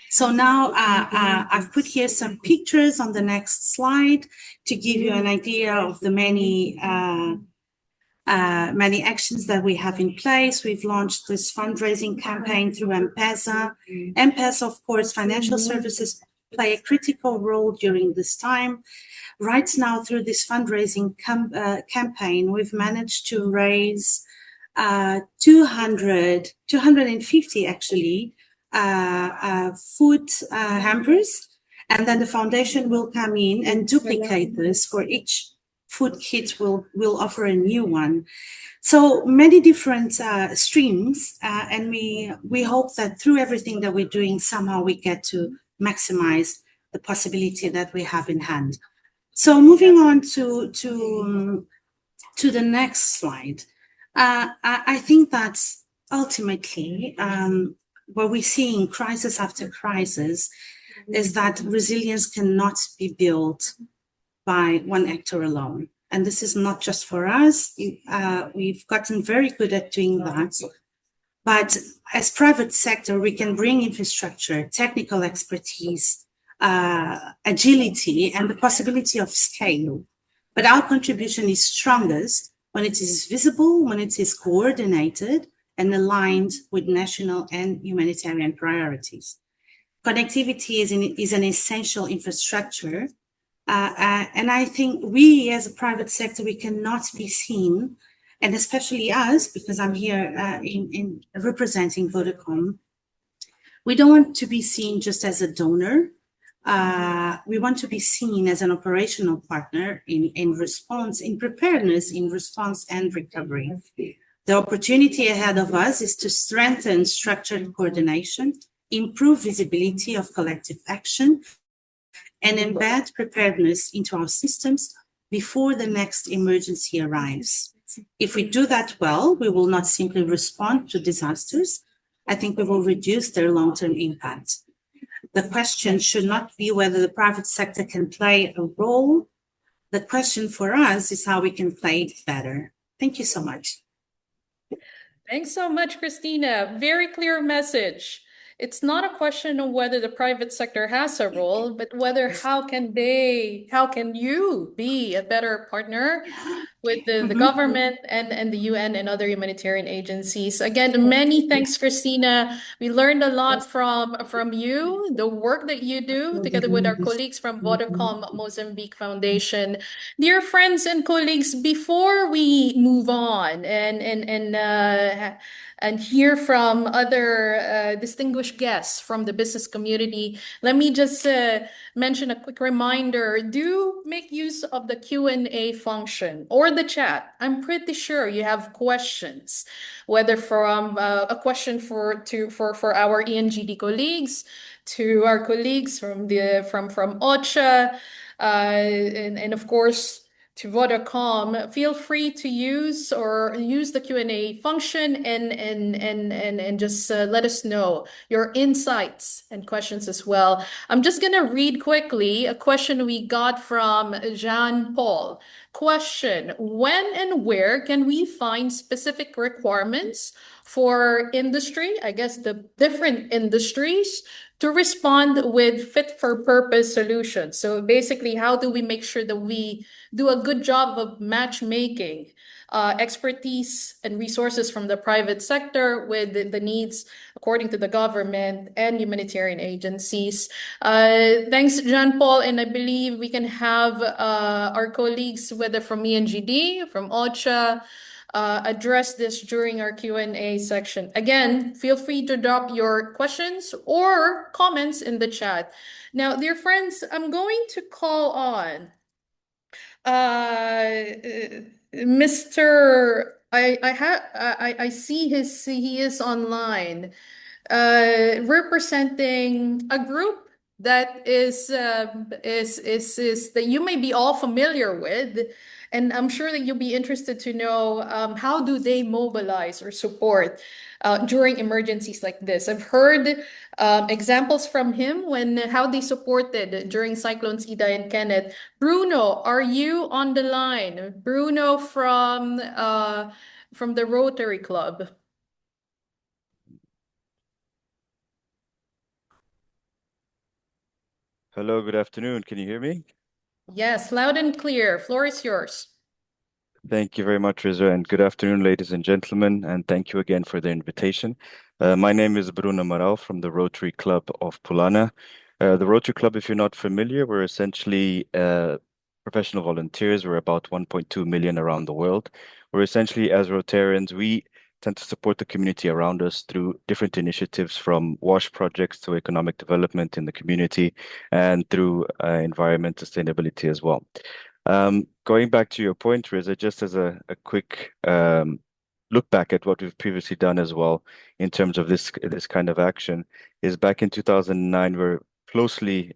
So now I've put here some pictures on the next slide to give you an idea of the many actions that we have in place. We've launched this fundraising campaign through M-Pesa. M-Pesa, of course, financial services play a critical role during this time. Right now, through this fundraising campaign, we've managed to raise 250 actually food hampers, and then the Foundation will come in and duplicate this. For each food kit we'll offer a new one. So many different streams, and we hope that through everything that we're doing, somehow we get to maximize the possibility that we have in hand. So moving on to the next slide. I think that ultimately what we see in crisis after crisis is that resilience cannot be built by one actor alone. And this is not just for us. We've gotten very good at doing that. But as private sector, we can bring infrastructure, technical expertise, agility, and the possibility of scale. But our contribution is strongest when it is visible, when it is coordinated and aligned with national and humanitarian priorities. Connectivity is an essential infrastructure. And I think we as a private sector, we cannot be seen, and especially us, because I'm here in representing Vodacom, we don't want to be seen just as a donor. We want to be seen as an operational partner in response, in preparedness, in response and recovery. The opportunity ahead of us is to strengthen structured coordination, improve visibility of collective action, and embed preparedness into our systems before the next emergency arrives. If we do that well, we will not simply respond to disasters. I think we will reduce their long-term impact. The question should not be whether the private sector can play a role. The question for us is how we can play it better. Thank you so much. Thanks so much, Christina. Very clear message. It's not a question of whether the private sector has a role, but whether how can you be a better partner with the government and the UN and other humanitarian agencies. Again, many thanks, Christina. We learned a lot from you, the work that you do together with our colleagues from Vodacom Mozambique Foundation. Dear friends and colleagues, before we move on and hear from other distinguished guests from the business community, let me just mention a quick reminder. Do make use of the Q&A function or the chat. I'm pretty sure you have questions, whether from a question for our ENGD colleagues, to our colleagues from OCHA, and of course to Vodacom. Feel free to use the Q&A function and just let us know your insights and questions as well. I'm just gonna read quickly a question we got from Jean Paul. Question: when and where can we find specific requirements for industry, I guess the different industries, to respond with fit for purpose solutions? So basically, how do we make sure that we do a good job of matchmaking expertise and resources from the private sector with the needs according to the government and humanitarian agencies? Thanks, Jean Paul, and I believe we can have our colleagues, whether from ENGD, from OCHA, address this during our Q&A section. Again, feel free to drop your questions or comments in the chat. Now, dear friends, I'm going to call on Mr. I see he is online, representing a group that is that you may be all familiar with, and I'm sure that you'll be interested to know how do they mobilize or support during emergencies like this. I've heard examples from him how they supported during cyclones Ida and Kenneth. Bruno, are you on the line? Bruno from the Rotary Club. Hello, good afternoon. Can you hear me? Yes, loud and clear. Floor is yours. Thank you very much, Riza, and good afternoon, ladies and gentlemen, and thank you again for the invitation. My name is Bruno Maral from the Rotary Club of Pulana. The Rotary Club, if you're not familiar, we're essentially professional volunteers. We're about 1.2 million around the world. We're essentially, as Rotarians, we tend to support the community around us through different initiatives, from WASH projects to economic development in the community, and through environment sustainability as well. Going back to your point, Riza, just as a quick look back at what we've previously done as well in terms of this kind of action, is back in 2009, we're closely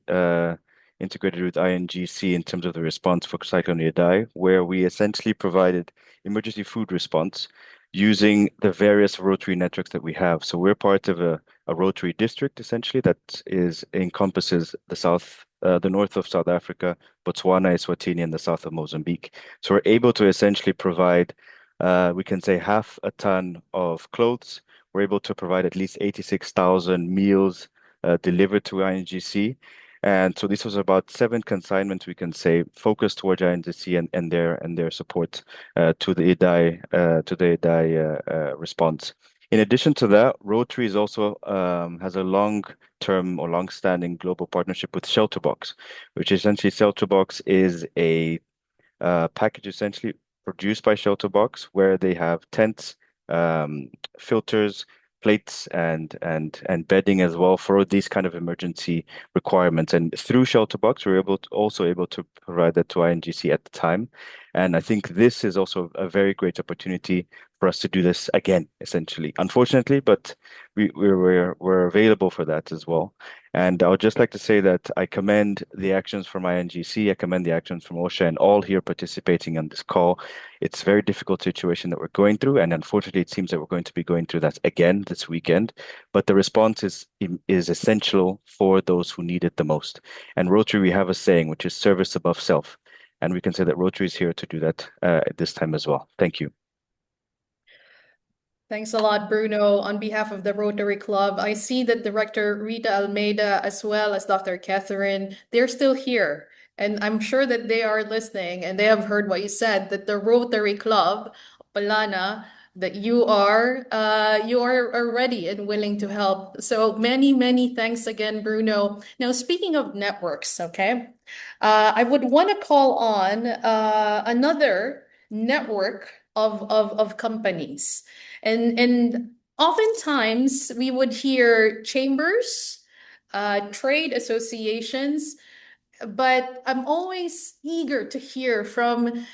integrated with INGC in terms of the response for Cyclone Idai, where we essentially provided emergency food response using the various Rotary networks that we have. So we're part of a a Rotary district essentially that encompasses the north of South Africa, Botswana, Eswatini, and the south of Mozambique. So we're able to essentially provide, we can say, 1/2 ton of clothes. We're able to provide at least 86,000 meals delivered to INGC. And so this was about 7 consignments, we can say, focused towards INGC and their support to the IDAI response. In addition to that, Rotary is also has a long-term or long-standing global partnership with Shelterbox, which essentially Shelterbox is a package essentially produced by Shelterbox, where they have tents, filters, plates, and bedding as well for these kind of emergency requirements. And through Shelterbox, we're also able to provide that to INGC at the time. And I think this is also a very great opportunity for us to do this again, essentially. Unfortunately, but we're available for that as well. And I would just like to say that I commend the actions from INGC, I commend the actions from OCHA and all here participating on this call. It's a very difficult situation that we're going through, and unfortunately, it seems that we're going to be going through that again this weekend. But the response is essential for those who need it the most. And Rotary, we have a saying, which is service above self. And we can say that Rotary is here to do that at this time as well. Thank you. Thanks a lot, Bruno. On behalf of the Rotary Club, I see that Director Rita Almeida, as well as Dr. Catherine, they're still here. And I'm sure that they are listening and they have heard what you said, that the Rotary Club, Palana, that you are ready and willing to help. So many thanks again, Bruno. Now, speaking of networks, okay, I would want to call on another network of companies. And oftentimes we would hear chambers, trade associations, but I'm always eager to hear from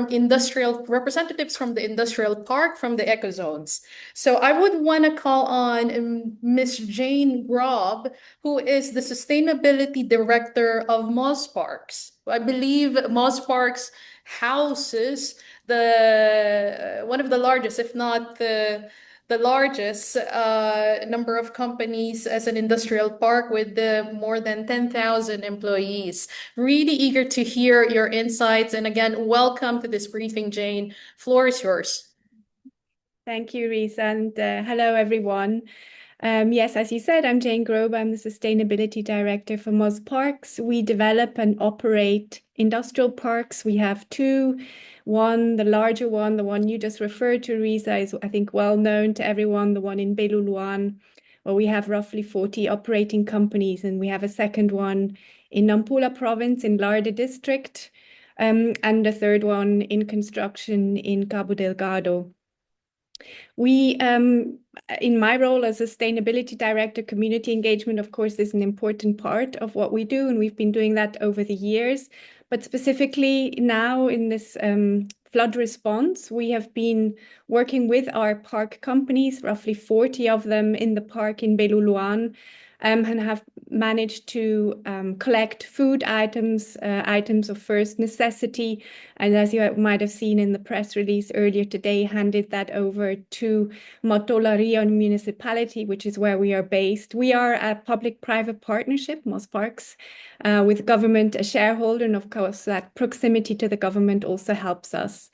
industrial representatives from the industrial park, from the ecozones. So I would want to call on Ms. Jane Grob, who is the Sustainability Director of Mozparks. I believe Mozparks houses one of the largest, if not the largest number of companies as an industrial park with more than 10,000 employees. Really eager to hear your insights. And again, welcome to this briefing, Jane. Floor is yours. Thank you, Risa, and hello, everyone. Yes, as you said, I'm Jane Grobe. I'm the Sustainability Director for Mozparks. We develop and operate industrial parks. We have 2. One, the larger one, the one you just referred to, Risa, is I think well known to everyone, the one in Beluluan, where we have roughly 40 operating companies. And we have a second one in Nampula province in Larde district, and a third one in construction in Cabo Delgado. We, in my role as Sustainability Director, community engagement, of course, is an important part of what we do, and we've been doing that over the years. But specifically now in this flood response, we have been working with our park companies, roughly 40 of them in the park in Beluluan, and have managed to collect food items, items of first necessity. And as you might have seen in the press release earlier today, handed that over to Matola Rio municipality, which is where we are based. We are a public-private partnership, Mozparks, with government, a shareholder, and of course that proximity to the government also helps us.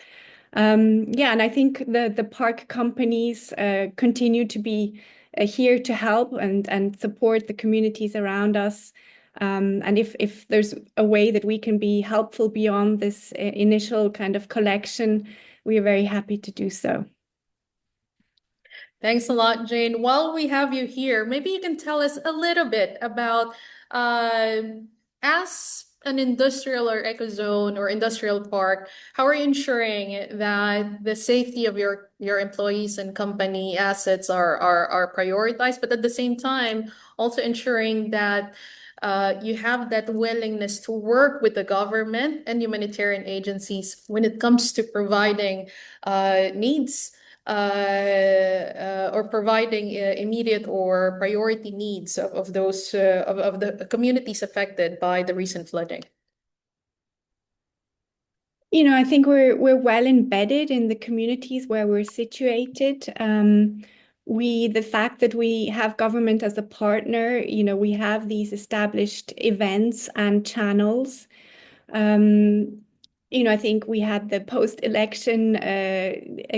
And I think the park companies continue to be here to help and support the communities around us. And if there's a way that we can be helpful beyond this initial kind of collection, we are very happy to do so. Thanks a lot, Jane. While we have you here, maybe you can tell us a little bit about, as an industrial or ecozone or industrial park, how are you ensuring that the safety of your employees and company assets are prioritized, but at the same time, also ensuring that you have that willingness to work with the government and humanitarian agencies when it comes to providing needs or providing immediate or priority needs of those of the communities affected by the recent flooding? I think we're well embedded in the communities where we're situated. the fact that we have government as a partner, we have these established events and channels. I think we had the post-election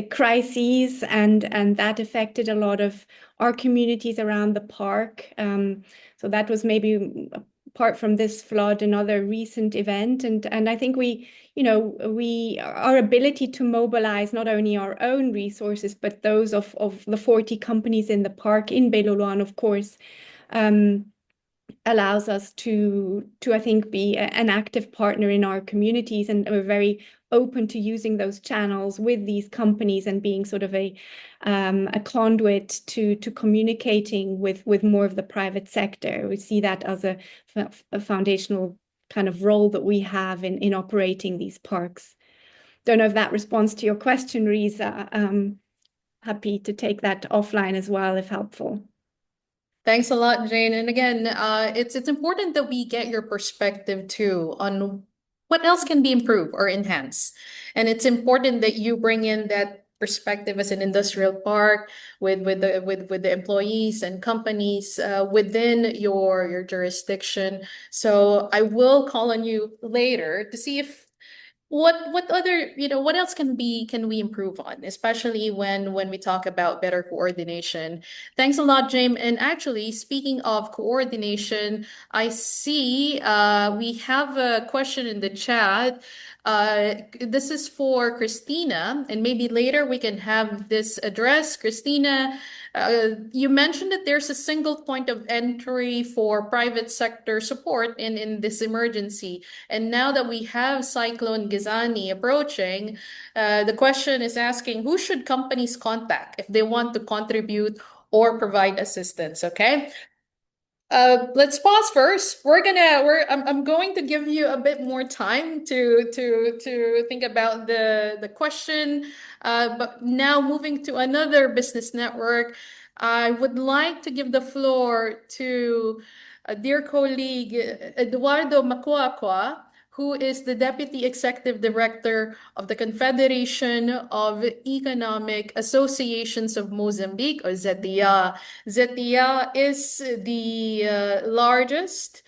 crises, and that affected a lot of our communities around the park. So that was maybe, apart from this flood, another recent event. And I think our ability to mobilize not only our own resources, but those of the 40 companies in the park in Beloluan, of course, allows us to I think, be an active partner in our communities, and we're very open to using those channels with these companies and being sort of a conduit to communicating with more of the private sector. We see that as a foundational kind of role that we have in operating these parks. Don't know if that responds to your question, Risa. Happy to take that offline as well, if helpful. Thanks a lot, Jane. And again, it's important that we get your perspective too on what else can be improved or enhanced. And it's important that you bring in that perspective as an industrial park with the employees and companies within your jurisdiction. So I will call on you later to see if what other, what else can we improve on, especially when we talk about better coordination. Thanks a lot, James. And actually, speaking of coordination, I see we have a question in the chat. This is for Christina, and maybe later we can have this addressed. Christina, you mentioned that there's a single point of entry for private sector support in this emergency. And now that we have Cyclone Gizani approaching, the question is asking, who should companies contact if they want to contribute or provide assistance? Okay. Let's pause first. I'm going to give you a bit more time to think about the question. But now moving to another business network, I would like to give the floor to a dear colleague, Eduardo Macuacua, who is the Deputy Executive Director of the Confederation of Economic Associations of Mozambique, or ZETIA. ZETIA is the largest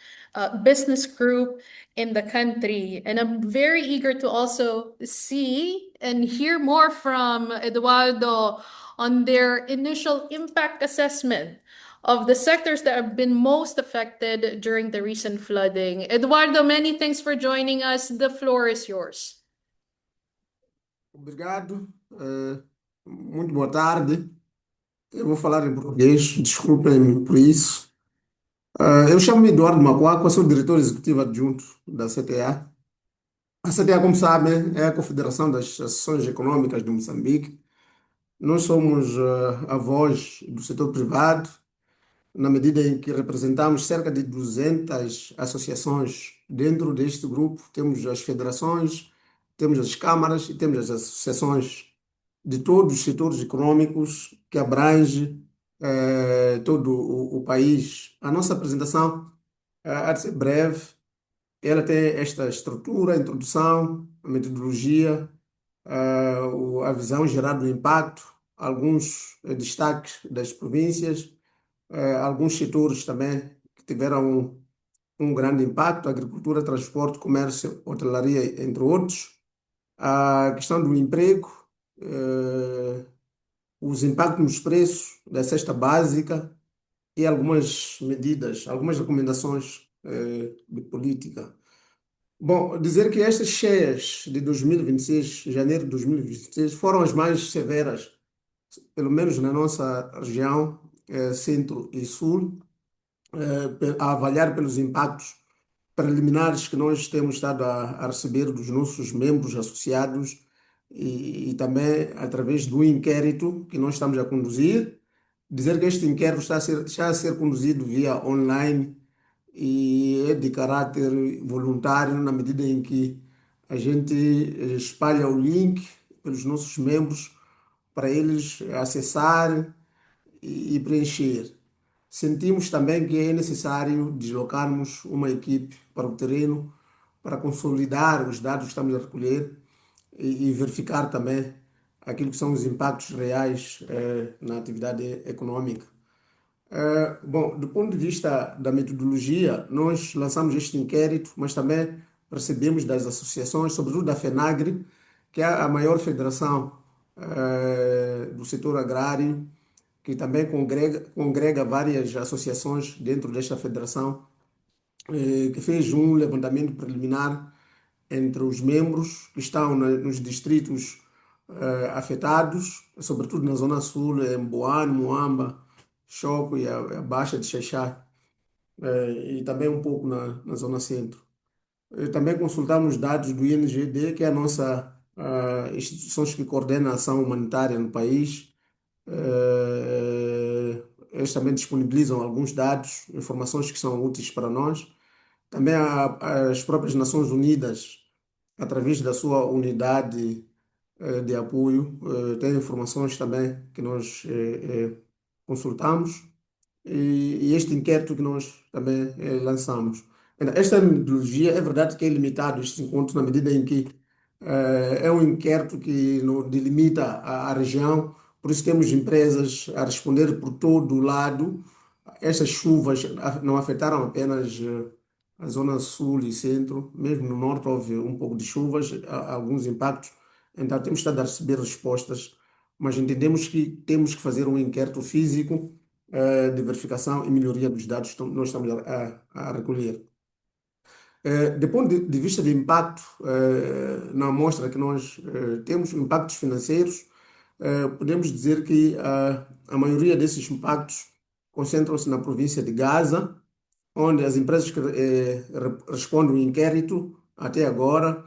business group in the country. And I'm very eager to also see and hear more from Eduardo on their initial impact assessment of the sectors that have been most affected during the recent flooding. Eduardo, many thanks for joining us. The floor is yours. Obrigado. Muito boa tarde. Eu vou falar em português, desculpem por isso. Eu chamo-me Eduardo Macuacua, sou diretor executivo adjunto da CTA. A CTA, como sabem, é a Confederação das Associações Econômicas de Moçambique. Nós somos a voz do setor privado, na medida em que representamos cerca de 200 associações. Dentro deste grupo, temos as federações, temos as câmaras e temos as associações de todos os setores econômicos que abrange todo o país. A nossa apresentação há de ser breve. Ela tem esta estrutura, a introdução, a metodologia, a visão geral do impacto, alguns destaques das províncias, alguns setores também que tiveram um grande impacto: agricultura, transporte, comércio, hotelaria, entre outros. A questão do emprego, os impactos nos preços da cesta básica e algumas medidas, algumas recomendações de política. Bom, dizer que estas cheias de 2026, janeiro de 2026, foram as mais severas, pelo menos na nossa região, centro e sul, a avaliar pelos impactos preliminares que nós temos estado a receber dos nossos membros associados e também através do inquérito que nós estamos a conduzir. Dizer que este inquérito está a ser conduzido via online e é de caráter voluntário, na medida em que a gente espalha o link pelos nossos membros para eles acessar e preencher. Sentimos também que é necessário deslocarmos uma equipe para o terreno para consolidar os dados que estamos a recolher e verificar também aquilo que são os impactos reais na atividade econômica. Bom, do ponto de vista da metodologia, nós lançamos este inquérito, mas também recebemos das associações, sobretudo da FENAGRE, que é a maior federação do setor agrário, que também congrega várias associações dentro desta federação, que fez um levantamento preliminar entre os membros que estão nos distritos afetados, sobretudo na Zona Sul, em Boane, Moamba, Choco e a Baixa de Xaixá, e também um pouco na Zona Centro. Também consultamos dados do INGD, que é a nossa instituição que coordena a ação humanitária no país. Eles também disponibilizam alguns dados, informações que são úteis para nós. Também as próprias Nações Unidas, através da sua unidade de apoio, têm informações também que nós consultamos e este inquérito que nós também lançamos. Esta metodologia é verdade que é limitado este encontro na medida em que é um inquérito que não delimita a região, por isso temos empresas a responder por todo o lado. Estas chuvas não afetaram apenas a zona sul e centro, mesmo no norte houve um pouco de chuvas, alguns impactos, então temos estado a receber respostas, mas entendemos que temos que fazer um inquérito físico de verificação e melhoria dos dados que nós estamos a recolher. Do ponto de vista de impacto, na amostra que nós temos, impactos financeiros, podemos dizer que a maioria desses impactos concentram-se na província de Gaza, onde as empresas que respondem ao inquérito até agora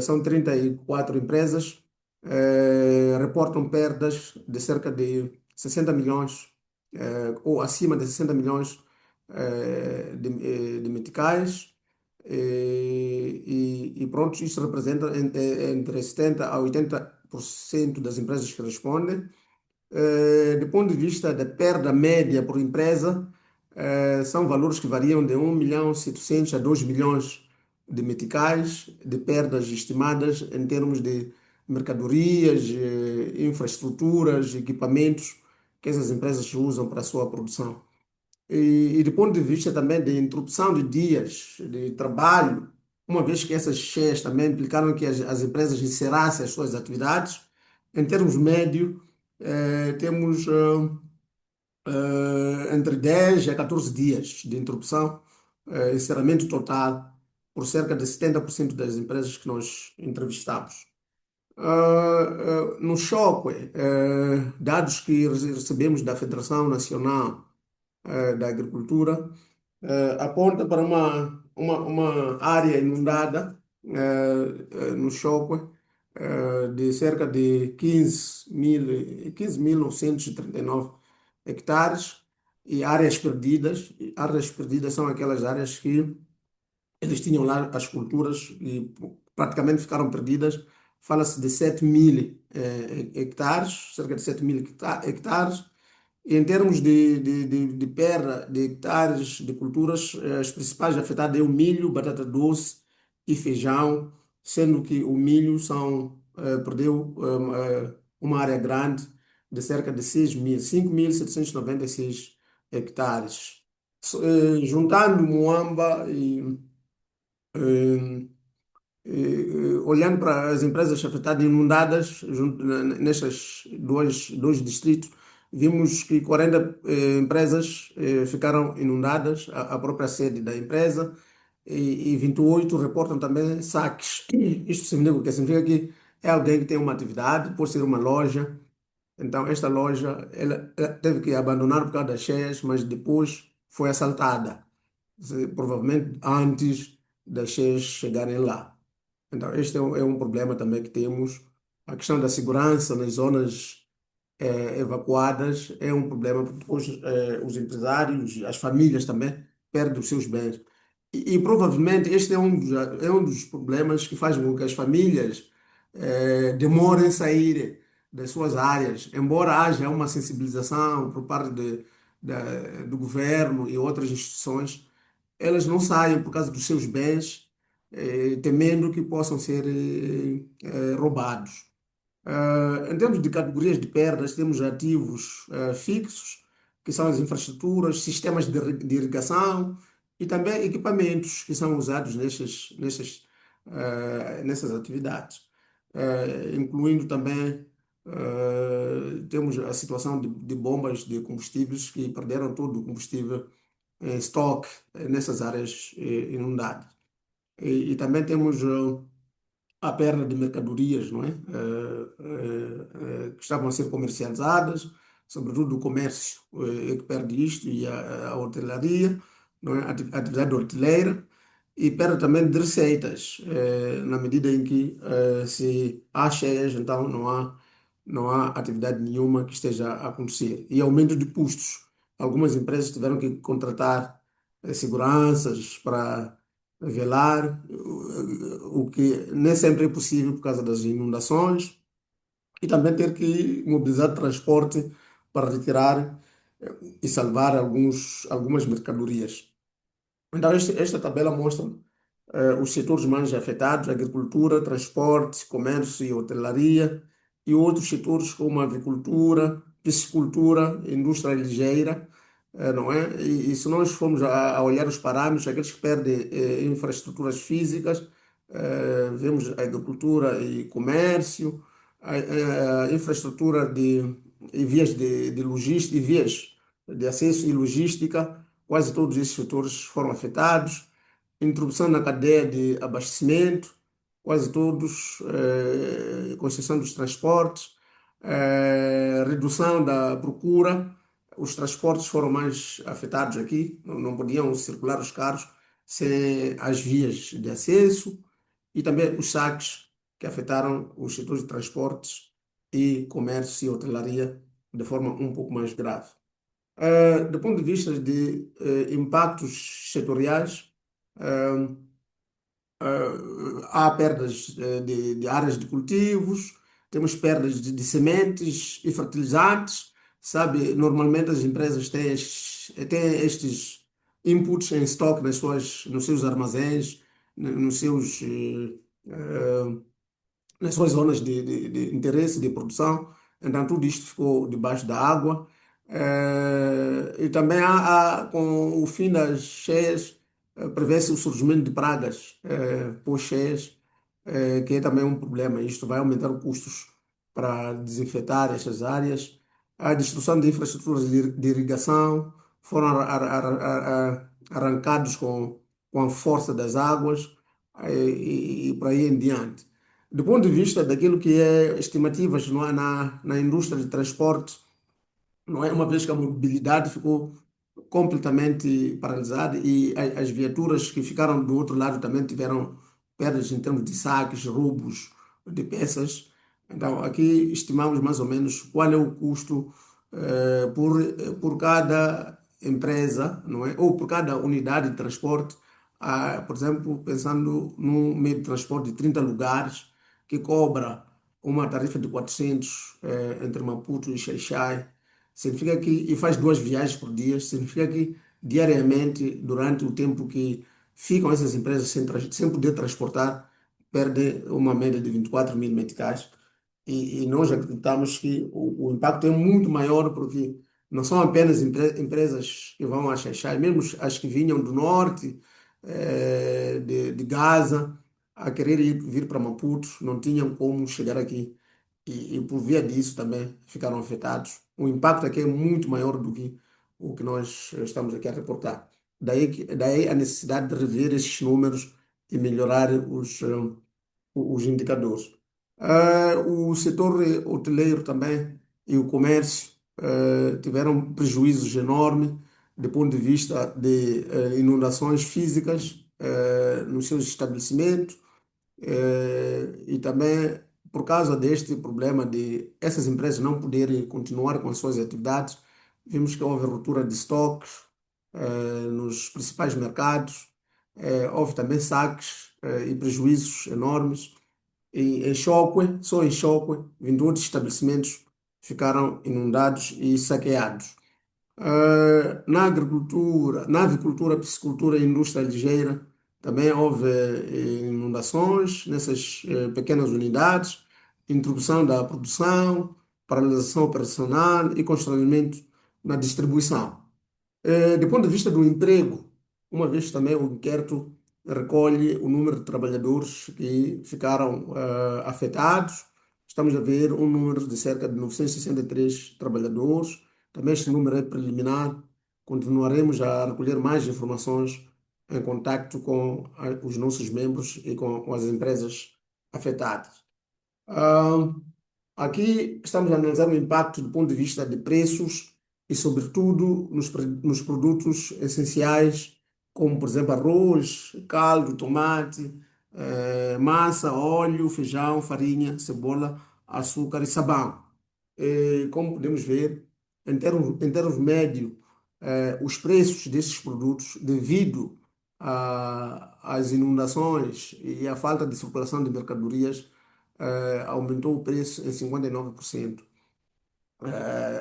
são 34 empresas, reportam perdas de cerca de 60 milhões ou acima de 60 milhões de meticais. E pronto, isso representa entre 70% a 80% das empresas que respondem. Do ponto de vista da perda média por empresa, são valores que variam de 1.700.000 a 2 milhões de meticais de perdas estimadas em termos de mercadorias, infraestruturas, equipamentos que essas empresas usam para a sua produção. E do ponto de vista também de interrupção de dias de trabalho, uma vez que essas cheias também implicaram que as empresas encerrassem as suas atividades, em termos médio, temos entre 10 a 14 dias de interrupção, encerramento total, por cerca de 70% das empresas que nós entrevistamos. No choque, dados que recebemos da Federação Nacional da Agricultura, aponta para uma área inundada no choque de cerca de 15.939 hectares e áreas perdidas. E áreas perdidas são aquelas áreas que eles tinham lá as culturas e praticamente ficaram perdidas. Fala-se de 7.000 hectares, cerca de 7.000 hectares. E em termos de perda de hectares de culturas, as principais afetadas é o milho, batata doce e feijão, sendo que o milho perdeu uma área grande de cerca de 5.796 hectares. Juntando Moamba eh, olhando para as empresas afetadas inundadas nestes dois distritos, vimos que 40 empresas ficaram inundadas, a própria sede da empresa, e 28 reportam também saques. Isto significa, o que significa que é alguém que tem uma atividade, pode ser uma loja. Então, esta loja ela teve que abandonar por causa das cheias, mas depois foi assaltada, provavelmente antes das cheias chegarem lá. Então, este é um problema também que temos. A questão da segurança nas zonas evacuadas é um problema, porque depois os empresários, as famílias também perdem os seus bens. E provavelmente este é um dos problemas que faz com que as famílias demorem a sair das suas áreas, embora haja uma sensibilização por parte do governo e outras instituições, elas não saiam por causa dos seus bens, temendo que possam ser roubados. Em termos de categorias de perdas, temos ativos fixos, que são as infraestruturas, sistemas de irrigação e também equipamentos que são usados nessas atividades. Incluindo também, temos a situação de bombas de combustíveis que perderam todo o combustível em estoque nessas áreas inundadas. E também temos a perda de mercadorias, não é? Que estavam a ser comercializadas, sobretudo o comércio que perde isto e a hotelaria, não é? A atividade hoteleira e perda também de receitas, na medida em que se há cheias, então não há atividade nenhuma que esteja a acontecer. E aumento de custos. Algumas empresas tiveram que contratar seguranças para velar, o que nem sempre é possível por causa das inundações, e também ter que mobilizar transporte para retirar e salvar algumas mercadorias. Então, esta tabela mostra os setores mais afetados: agricultura, transporte, comércio e hotelaria, e outros setores como avicultura, piscicultura, indústria ligeira, não é? E se nós formos a olhar os parâmetros, aqueles que perdem infraestruturas físicas, vemos agricultura e comércio, a infraestrutura e vias de logística, e vias de acesso e logística, quase todos esses setores foram afetados. Interrupção na cadeia de abastecimento, quase todos, com exceção dos transportes, redução da procura, os transportes foram mais afetados aqui, não podiam circular os carros sem as vias de acesso, e também os saques que afetaram os setores de transportes e comércio e hotelaria de forma um pouco mais grave. Do ponto de vista de impactos setoriais, eh, há perdas de áreas de cultivos, temos perdas de sementes e fertilizantes. Sabe, normalmente as empresas têm estes inputs em estoque nos seus armazéns, nos seus nas suas zonas de interesse, de produção. Então, tudo isto ficou debaixo da água. E também com o fim das cheias, prevê-se o surgimento de pragas pós-cheias, que é também um problema. Isto vai aumentar os custos para desinfetar estas áreas. A destruição de infraestruturas de irrigação foram arrancados com a força das águas, e por aí em diante. Do ponto de vista daquilo que é estimativas, não é, na indústria de transporte, não é, uma vez que a mobilidade ficou completamente paralisada e as viaturas que ficaram do outro lado também tiveram perdas em termos de saques, roubos de peças. Então, aqui estimamos mais ou menos qual é o custo por cada empresa, não é? Ou por cada unidade de transporte. Por exemplo, pensando num meio de transporte de 30 lugares, que cobra uma tarifa de 400 entre Maputo e Xai-Xai, significa que, e faz 2 viagens por dia, significa que diariamente, durante o tempo que ficam essas empresas sem poder transportar, perdem uma média de 24 mil meticais. E nós acreditamos que o impacto é muito maior, porque não são apenas empresas que vão a Xai-Xai, mesmo as que vinham do norte, de Gaza, a querer vir para Maputo, não tinham como chegar aqui. E por via disso também ficaram afetados. O impacto aqui é muito maior do que o que nós estamos aqui a reportar. Daí a necessidade de rever esses números e melhorar os indicadores. O setor hoteleiro também e o comércio tiveram prejuízos enormes do ponto de vista de inundações físicas nos seus estabelecimentos, e também por causa deste problema de essas empresas não poderem continuar com as suas atividades, vimos que houve ruptura de estoques nos principais mercados, houve também saques e prejuízos enormes. E só em Choque, 28 estabelecimentos ficaram inundados e saqueados. Na avicultura, piscicultura e indústria ligeira, também houve inundações nessas pequenas unidades. interrupção da produção, paralisação operacional e constrangimento na distribuição. Do ponto de vista do emprego, uma vez também o inquérito recolhe o número de trabalhadores que ficaram afetados. Estamos a ver um número de cerca de 963 trabalhadores. Também este número é preliminar. Continuaremos a recolher mais informações em contacto com os nossos membros e com as empresas afetadas. Ah, Aqui estamos a analisar o impacto do ponto de vista de preços e, sobretudo, nos produtos essenciais, como, por exemplo, arroz, caldo, tomate, massa, óleo, feijão, farinha, cebola, açúcar e sabão. Como podemos ver, em termos médio, os preços desses produtos, devido às inundações e à falta de circulação de mercadorias, aumentou o preço em 59%.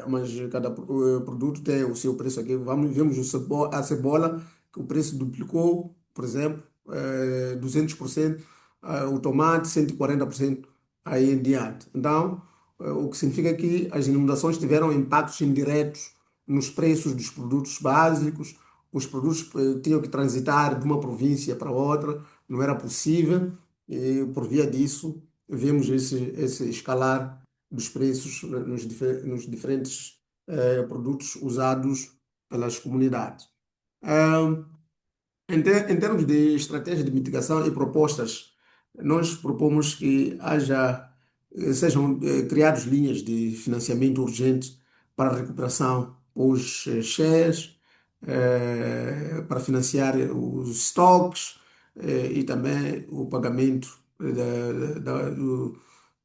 Mas cada produto tem o seu preço aqui. Vemos a cebola, que o preço duplicou, por exemplo, 200%, o tomate 140%, aí em diante. Então, o que significa que as inundações tiveram impactos indiretos nos preços dos produtos básicos. Os produtos tinham que transitar de uma província para outra, não era possível, e por via disso, vemos esse escalar dos preços nos diferentes produtos usados pelas comunidades. Ah, em termos de estratégia de mitigação e propostas, nós propomos que sejam criadas linhas de financiamento urgente para a recuperação os shares, para financiar os estoques e também o pagamento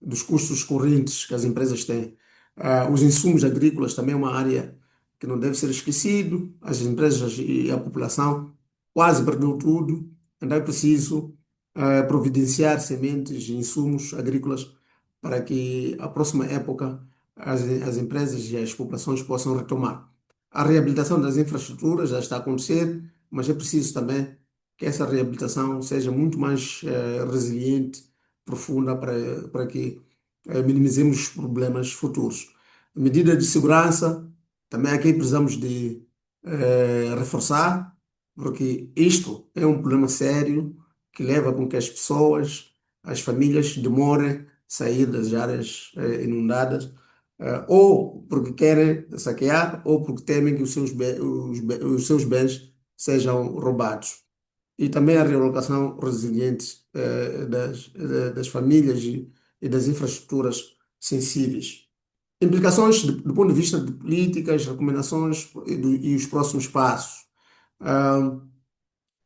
dos custos correntes que as empresas têm. Os insumos agrícolas também é uma área que não deve ser esquecido. As empresas e a população quase perdeu tudo, então é preciso providenciar sementes e insumos agrícolas para que a próxima época as empresas e as populações possam retomar. A reabilitação das infraestruturas já está a acontecer, mas é preciso também que essa reabilitação seja muito mais resiliente, profunda, para que minimizemos os problemas futuros. Medidas de segurança, também aqui precisamos de reforçar, porque isto é um problema sério que leva com que as pessoas, as famílias demorem a sair das áreas inundadas, ou porque querem saquear, ou porque temem que os seus bens sejam roubados. E também a realocação resiliente das famílias e das infraestruturas sensíveis. Implicações do ponto de vista de políticas, recomendações e os próximos passos. Ah,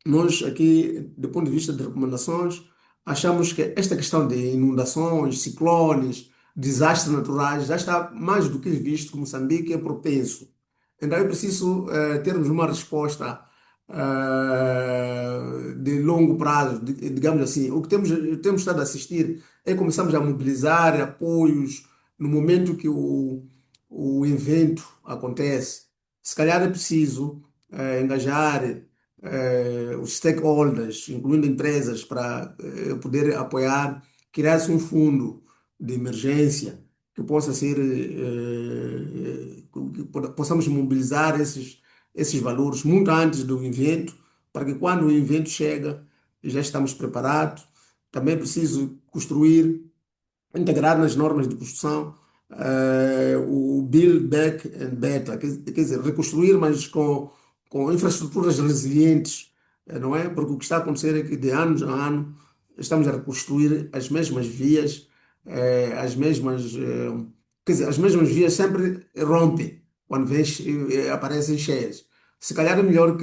Nós aqui, do ponto de vista de recomendações, achamos que esta questão de inundações, ciclones, desastres naturais já está mais do que visto que Moçambique é propenso. Então é preciso termos uma resposta de longo prazo, digamos assim. O que temos estado a assistir é começamos a mobilizar apoios no momento que o evento acontece. Se calhar é preciso engajar os stakeholders, incluindo empresas, para poder apoiar, criar-se um fundo de emergência que possa ser, que possamos mobilizar esses valores muito antes do evento, para que quando o evento chega, já estamos preparados. Também é preciso construir, integrar nas normas de construção o Build Back and Better, quer dizer, reconstruir, mas com infraestruturas resilientes, não é? Porque o que está a acontecer é que de anos a ano estamos a reconstruir as mesmas vias, quer dizer, as mesmas vias sempre rompem quando aparecem cheias. Se calhar é melhor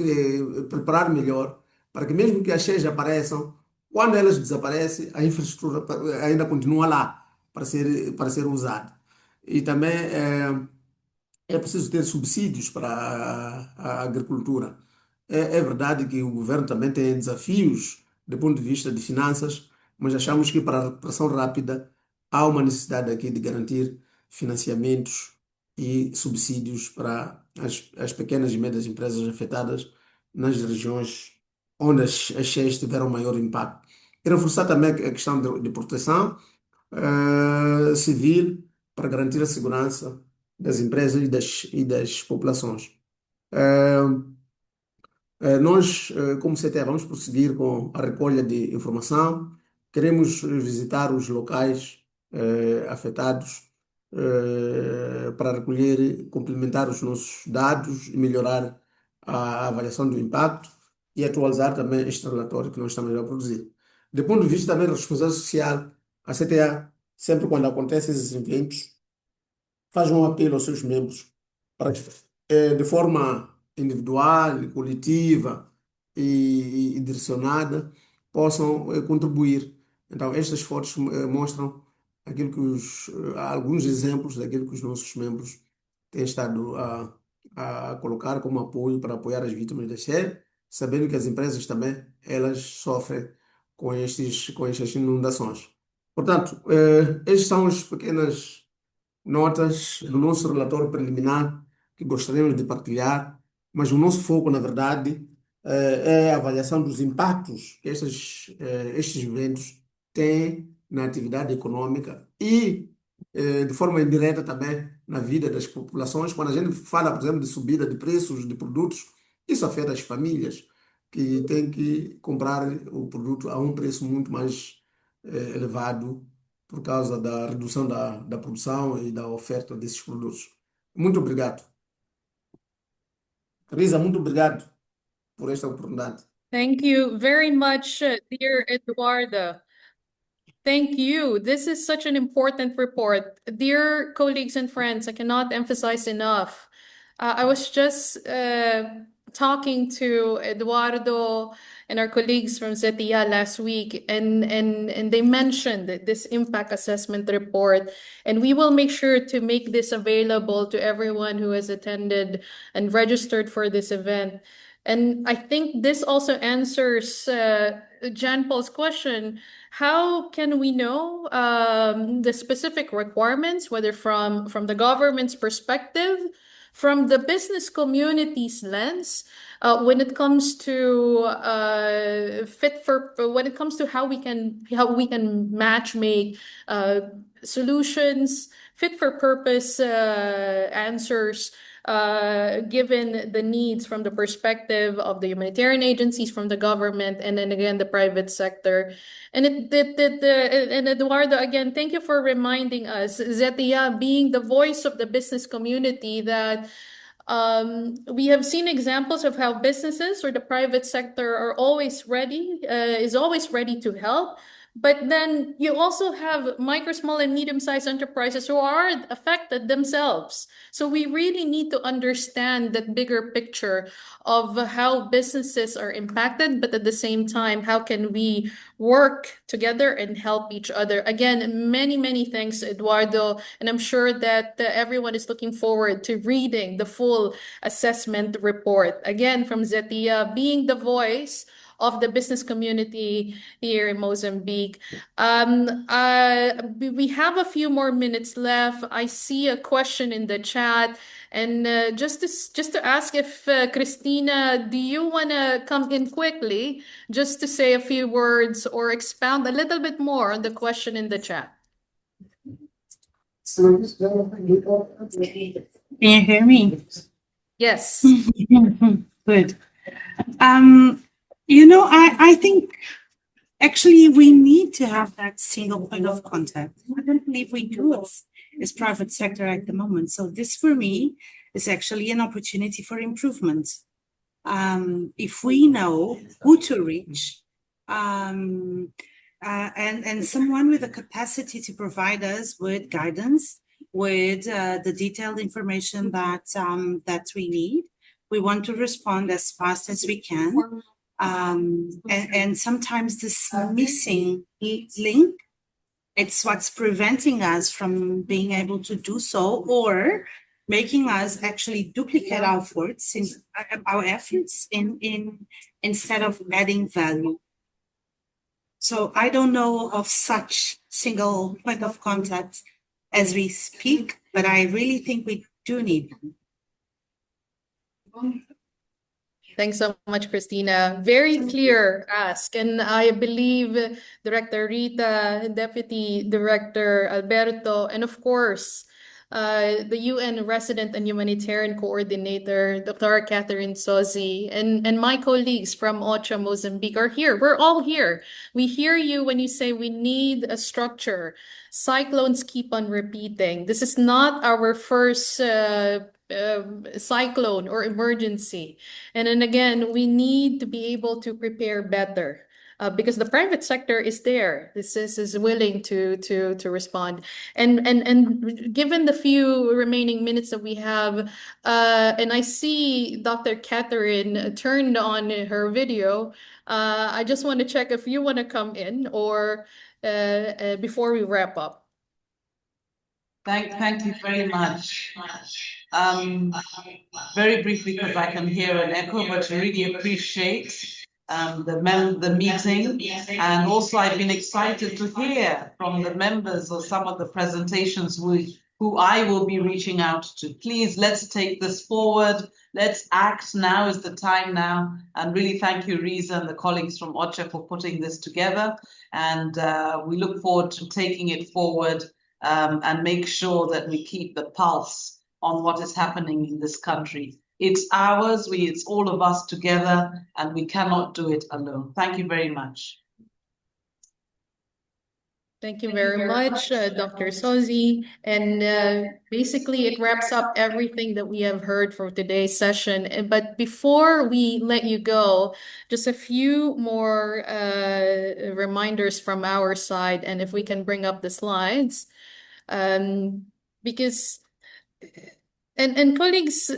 preparar melhor para que mesmo que as cheias apareçam, quando elas desaparecem, a infraestrutura ainda continua lá para ser usada. E também é preciso ter subsídios para a agricultura. É verdade que o governo também tem desafios do ponto de vista de finanças, mas achamos que para a recuperação rápida há uma necessidade aqui de garantir financiamentos e subsídios para as pequenas e médias empresas afetadas nas regiões onde as cheias tiveram maior impacto. E reforçar também a questão de proteção. civil para garantir a segurança das empresas e das populações. Nós, como CTE, vamos prosseguir com a recolha de informação. Queremos visitar os locais afetados para recolher, complementar os nossos dados e melhorar a avaliação do impacto e atualizar também este relatório que nós estamos a produzir. Do ponto de vista também da responsabilidade social, a CTA, sempre quando acontecem esses eventos, faz um apelo aos seus membros para que, de forma individual, coletiva e direcionada, possam contribuir. Então, estas fotos mostram aquilo que alguns exemplos daquilo que os nossos membros têm estado a colocar como apoio para apoiar as vítimas da cheia, sabendo que as empresas também elas sofrem com estas inundações. Portanto, estas são as pequenas notas do nosso relatório preliminar que gostaríamos de partilhar, mas o nosso foco, na verdade, é a avaliação dos impactos que estes eventos têm na atividade econômica e, de forma indireta também, na vida das populações. Quando a gente fala, por exemplo, de subida de preços de produtos, isso afeta as famílias que têm que comprar o produto a um preço muito mais elevado por causa da redução da produção e da oferta desses produtos. Muito obrigado. Risa, muito obrigado por esta oportunidade. Thank you very much, dear Eduardo. Thank you. This is such an important report. Dear colleagues and friends, I cannot emphasize enough. I was just talking to Eduardo and our colleagues from ZETIA last week, and they mentioned this impact assessment report. And we will make sure to make this available to everyone who has attended and registered for this event. And I think this also answers Jan Paul's question. How can we know the specific requirements, whether from the government's perspective, from the business community's lens, when it comes to how we can match make solutions, fit for purpose answers, given the needs from the perspective of the humanitarian agencies, from the government, and then again the private sector. And and Eduardo, again, thank you for reminding us, ZETIA being the voice of the business community, that we have seen examples of how businesses or the private sector are always ready, is always ready to help. But then you also have micro, small, and medium-sized enterprises who are affected themselves. So we really need to understand that bigger picture of how businesses are impacted, but at the same time, how can we work together and help each other? Again, many, many thanks, Eduardo. And I'm sure that everyone is looking forward to reading the full assessment report. Again, from ZETIA, being the voice of the business community here in Mozambique. We have a few more minutes left. I see a question in the chat, and just to ask if Christina, do you want to come in quickly just to say a few words or expound a little bit more on the question in the chat? Can you hear me? Yes. Good. I think actually we need to have that single point of contact. I don't believe we do as private sector at the moment. So this for me is actually an opportunity for improvement. If we know who to reach, and someone with the capacity to provide us with guidance, with the detailed information that we need, we want to respond as fast as we can. And sometimes this missing link, it's what's preventing us from being able to do so, or making us actually duplicate our efforts instead of adding value. So I don't know of such single point of contact as we speak, but I really think we do need them. Thanks so much, Christina. Very clear ask. And I believe Director Rita, Deputy Director Alberto, and of course, the UN Resident and Humanitarian Coordinator, Dr. Catherine Sozi, and my colleagues from OCHA Mozambique are here. We're all here. We hear you when you say we need a structure. Cyclones keep on repeating. This is not our first cyclone or emergency. And then again, we need to be able to prepare better. Because the private sector is there. This is willing to respond. And given the few remaining minutes that we have, and I see Dr. Catherine turned on her video. I just want to check if you want to come in or before we wrap up. Thank you very much. Very briefly, because I can hear an echo, but I really appreciate the meeting, and also I've been excited to hear from the members of some of the presentations who I will be reaching out to. Please, let's take this forward. Let's act. Now is the time now. And really thank you, Riza and the colleagues from OCHA for putting this together. And we look forward to taking it forward and make sure that we keep the pulse on what is happening in this country. It's ours, it's all of us together, and we cannot do it alone. Thank you very much. Thank you very much, Dr. Sozi. And basically, it wraps up everything that we have heard for today's session. But before we let you go, just a few more reminders from our side. And if we can bring up the slides, because, and colleagues,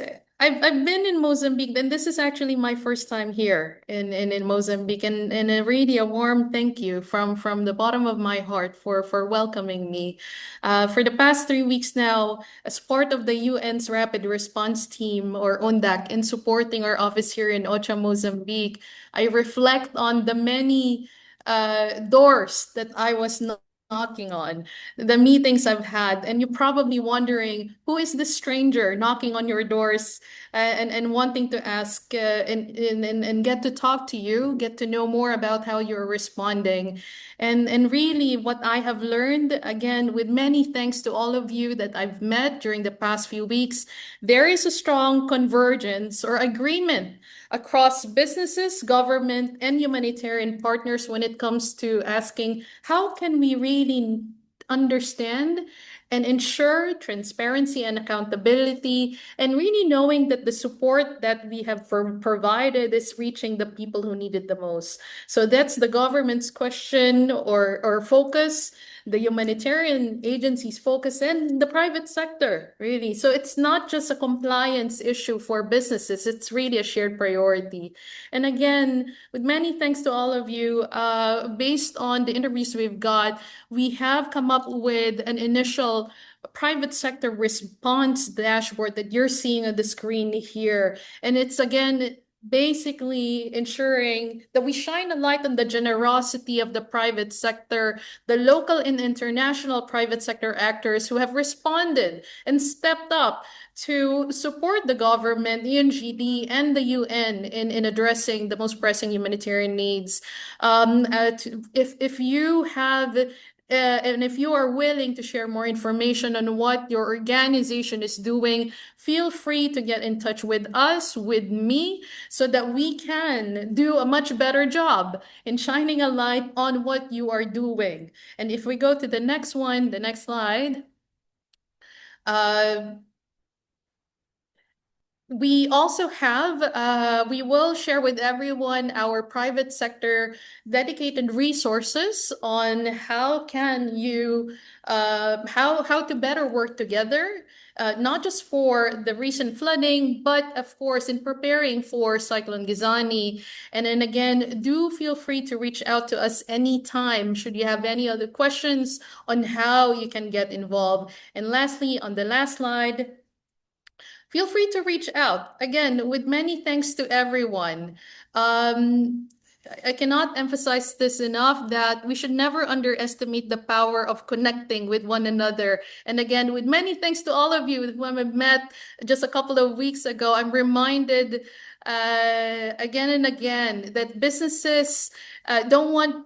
I've been in Mozambique, and this is actually my first time here in Mozambique, and really a warm thank you from the bottom of my heart for welcoming me. For the past 3 weeks now, as part of the UN's Rapid Response Team, or UNDAC, in supporting our office here in OCHA Mozambique, I reflect on the many doors that I was knocking on, the meetings I've had, and you're probably wondering, who is this stranger knocking on your doors and wanting to ask and get to talk to you, get to know more about how you're responding. And really what I have learned, again, with many thanks to all of you that I've met during the past few weeks, there is a strong convergence or agreement across businesses, government, and humanitarian partners when it comes to asking, how can we really understand and ensure transparency and accountability, and really knowing that the support that we have provided is reaching the people who need it the most. So that's the government's question or focus, the humanitarian agencies' focus, and the private sector, really. So it's not just a compliance issue for businesses, it's really a shared priority. And again, with many thanks to all of you, based on the interviews we've got, we have come up with an initial private sector response dashboard that you're seeing on the screen here. And it's, again, basically ensuring that we shine a light on the generosity of the private sector, the local and international private sector actors who have responded and stepped up to support the government, the UNGD, and the UN in addressing the most pressing humanitarian needs. If you have and if you are willing to share more information on what your organization is doing, feel free to get in touch with us, with me, so that we can do a much better job in shining a light on what you are doing. And if we go to the next one, the next slide, we also have, we will share with everyone our private sector dedicated resources on how can you, how to better work together, not just for the recent flooding, but of course in preparing for Cyclone Gizani. And then again, do feel free to reach out to us anytime should you have any other questions on how you can get involved. And lastly, on the last slide, feel free to reach out. Again, with many thanks to everyone. I cannot emphasize this enough that we should never underestimate the power of connecting with one another. And again, with many thanks to all of you whom I met just a couple of weeks ago, I'm reminded again and again that businesses don't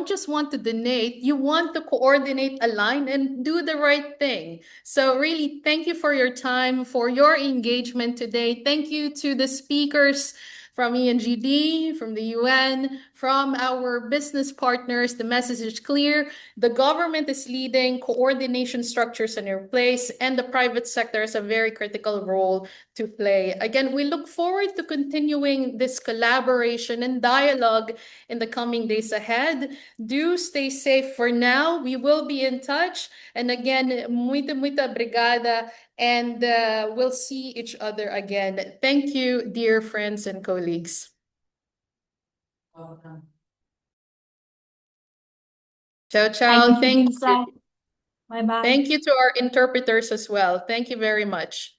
just want to donate, you want to coordinate, align, and do the right thing. So really, thank you for your time, for your engagement today. Thank you to the speakers from ENGD, from the UN, from our business partners. The message is clear. The government is leading, coordination structures are in place, and the private sector has a very critical role to play. Again, we look forward to continuing this collaboration and dialogue in the coming days ahead. Do stay safe for now. We will be in touch. And again, muita obrigada. And we'll see each other again. Thank you, dear friends and colleagues. Ciao, ciao. Thank you. Bye-bye. Thank you to our interpreters as well. Thank you very much.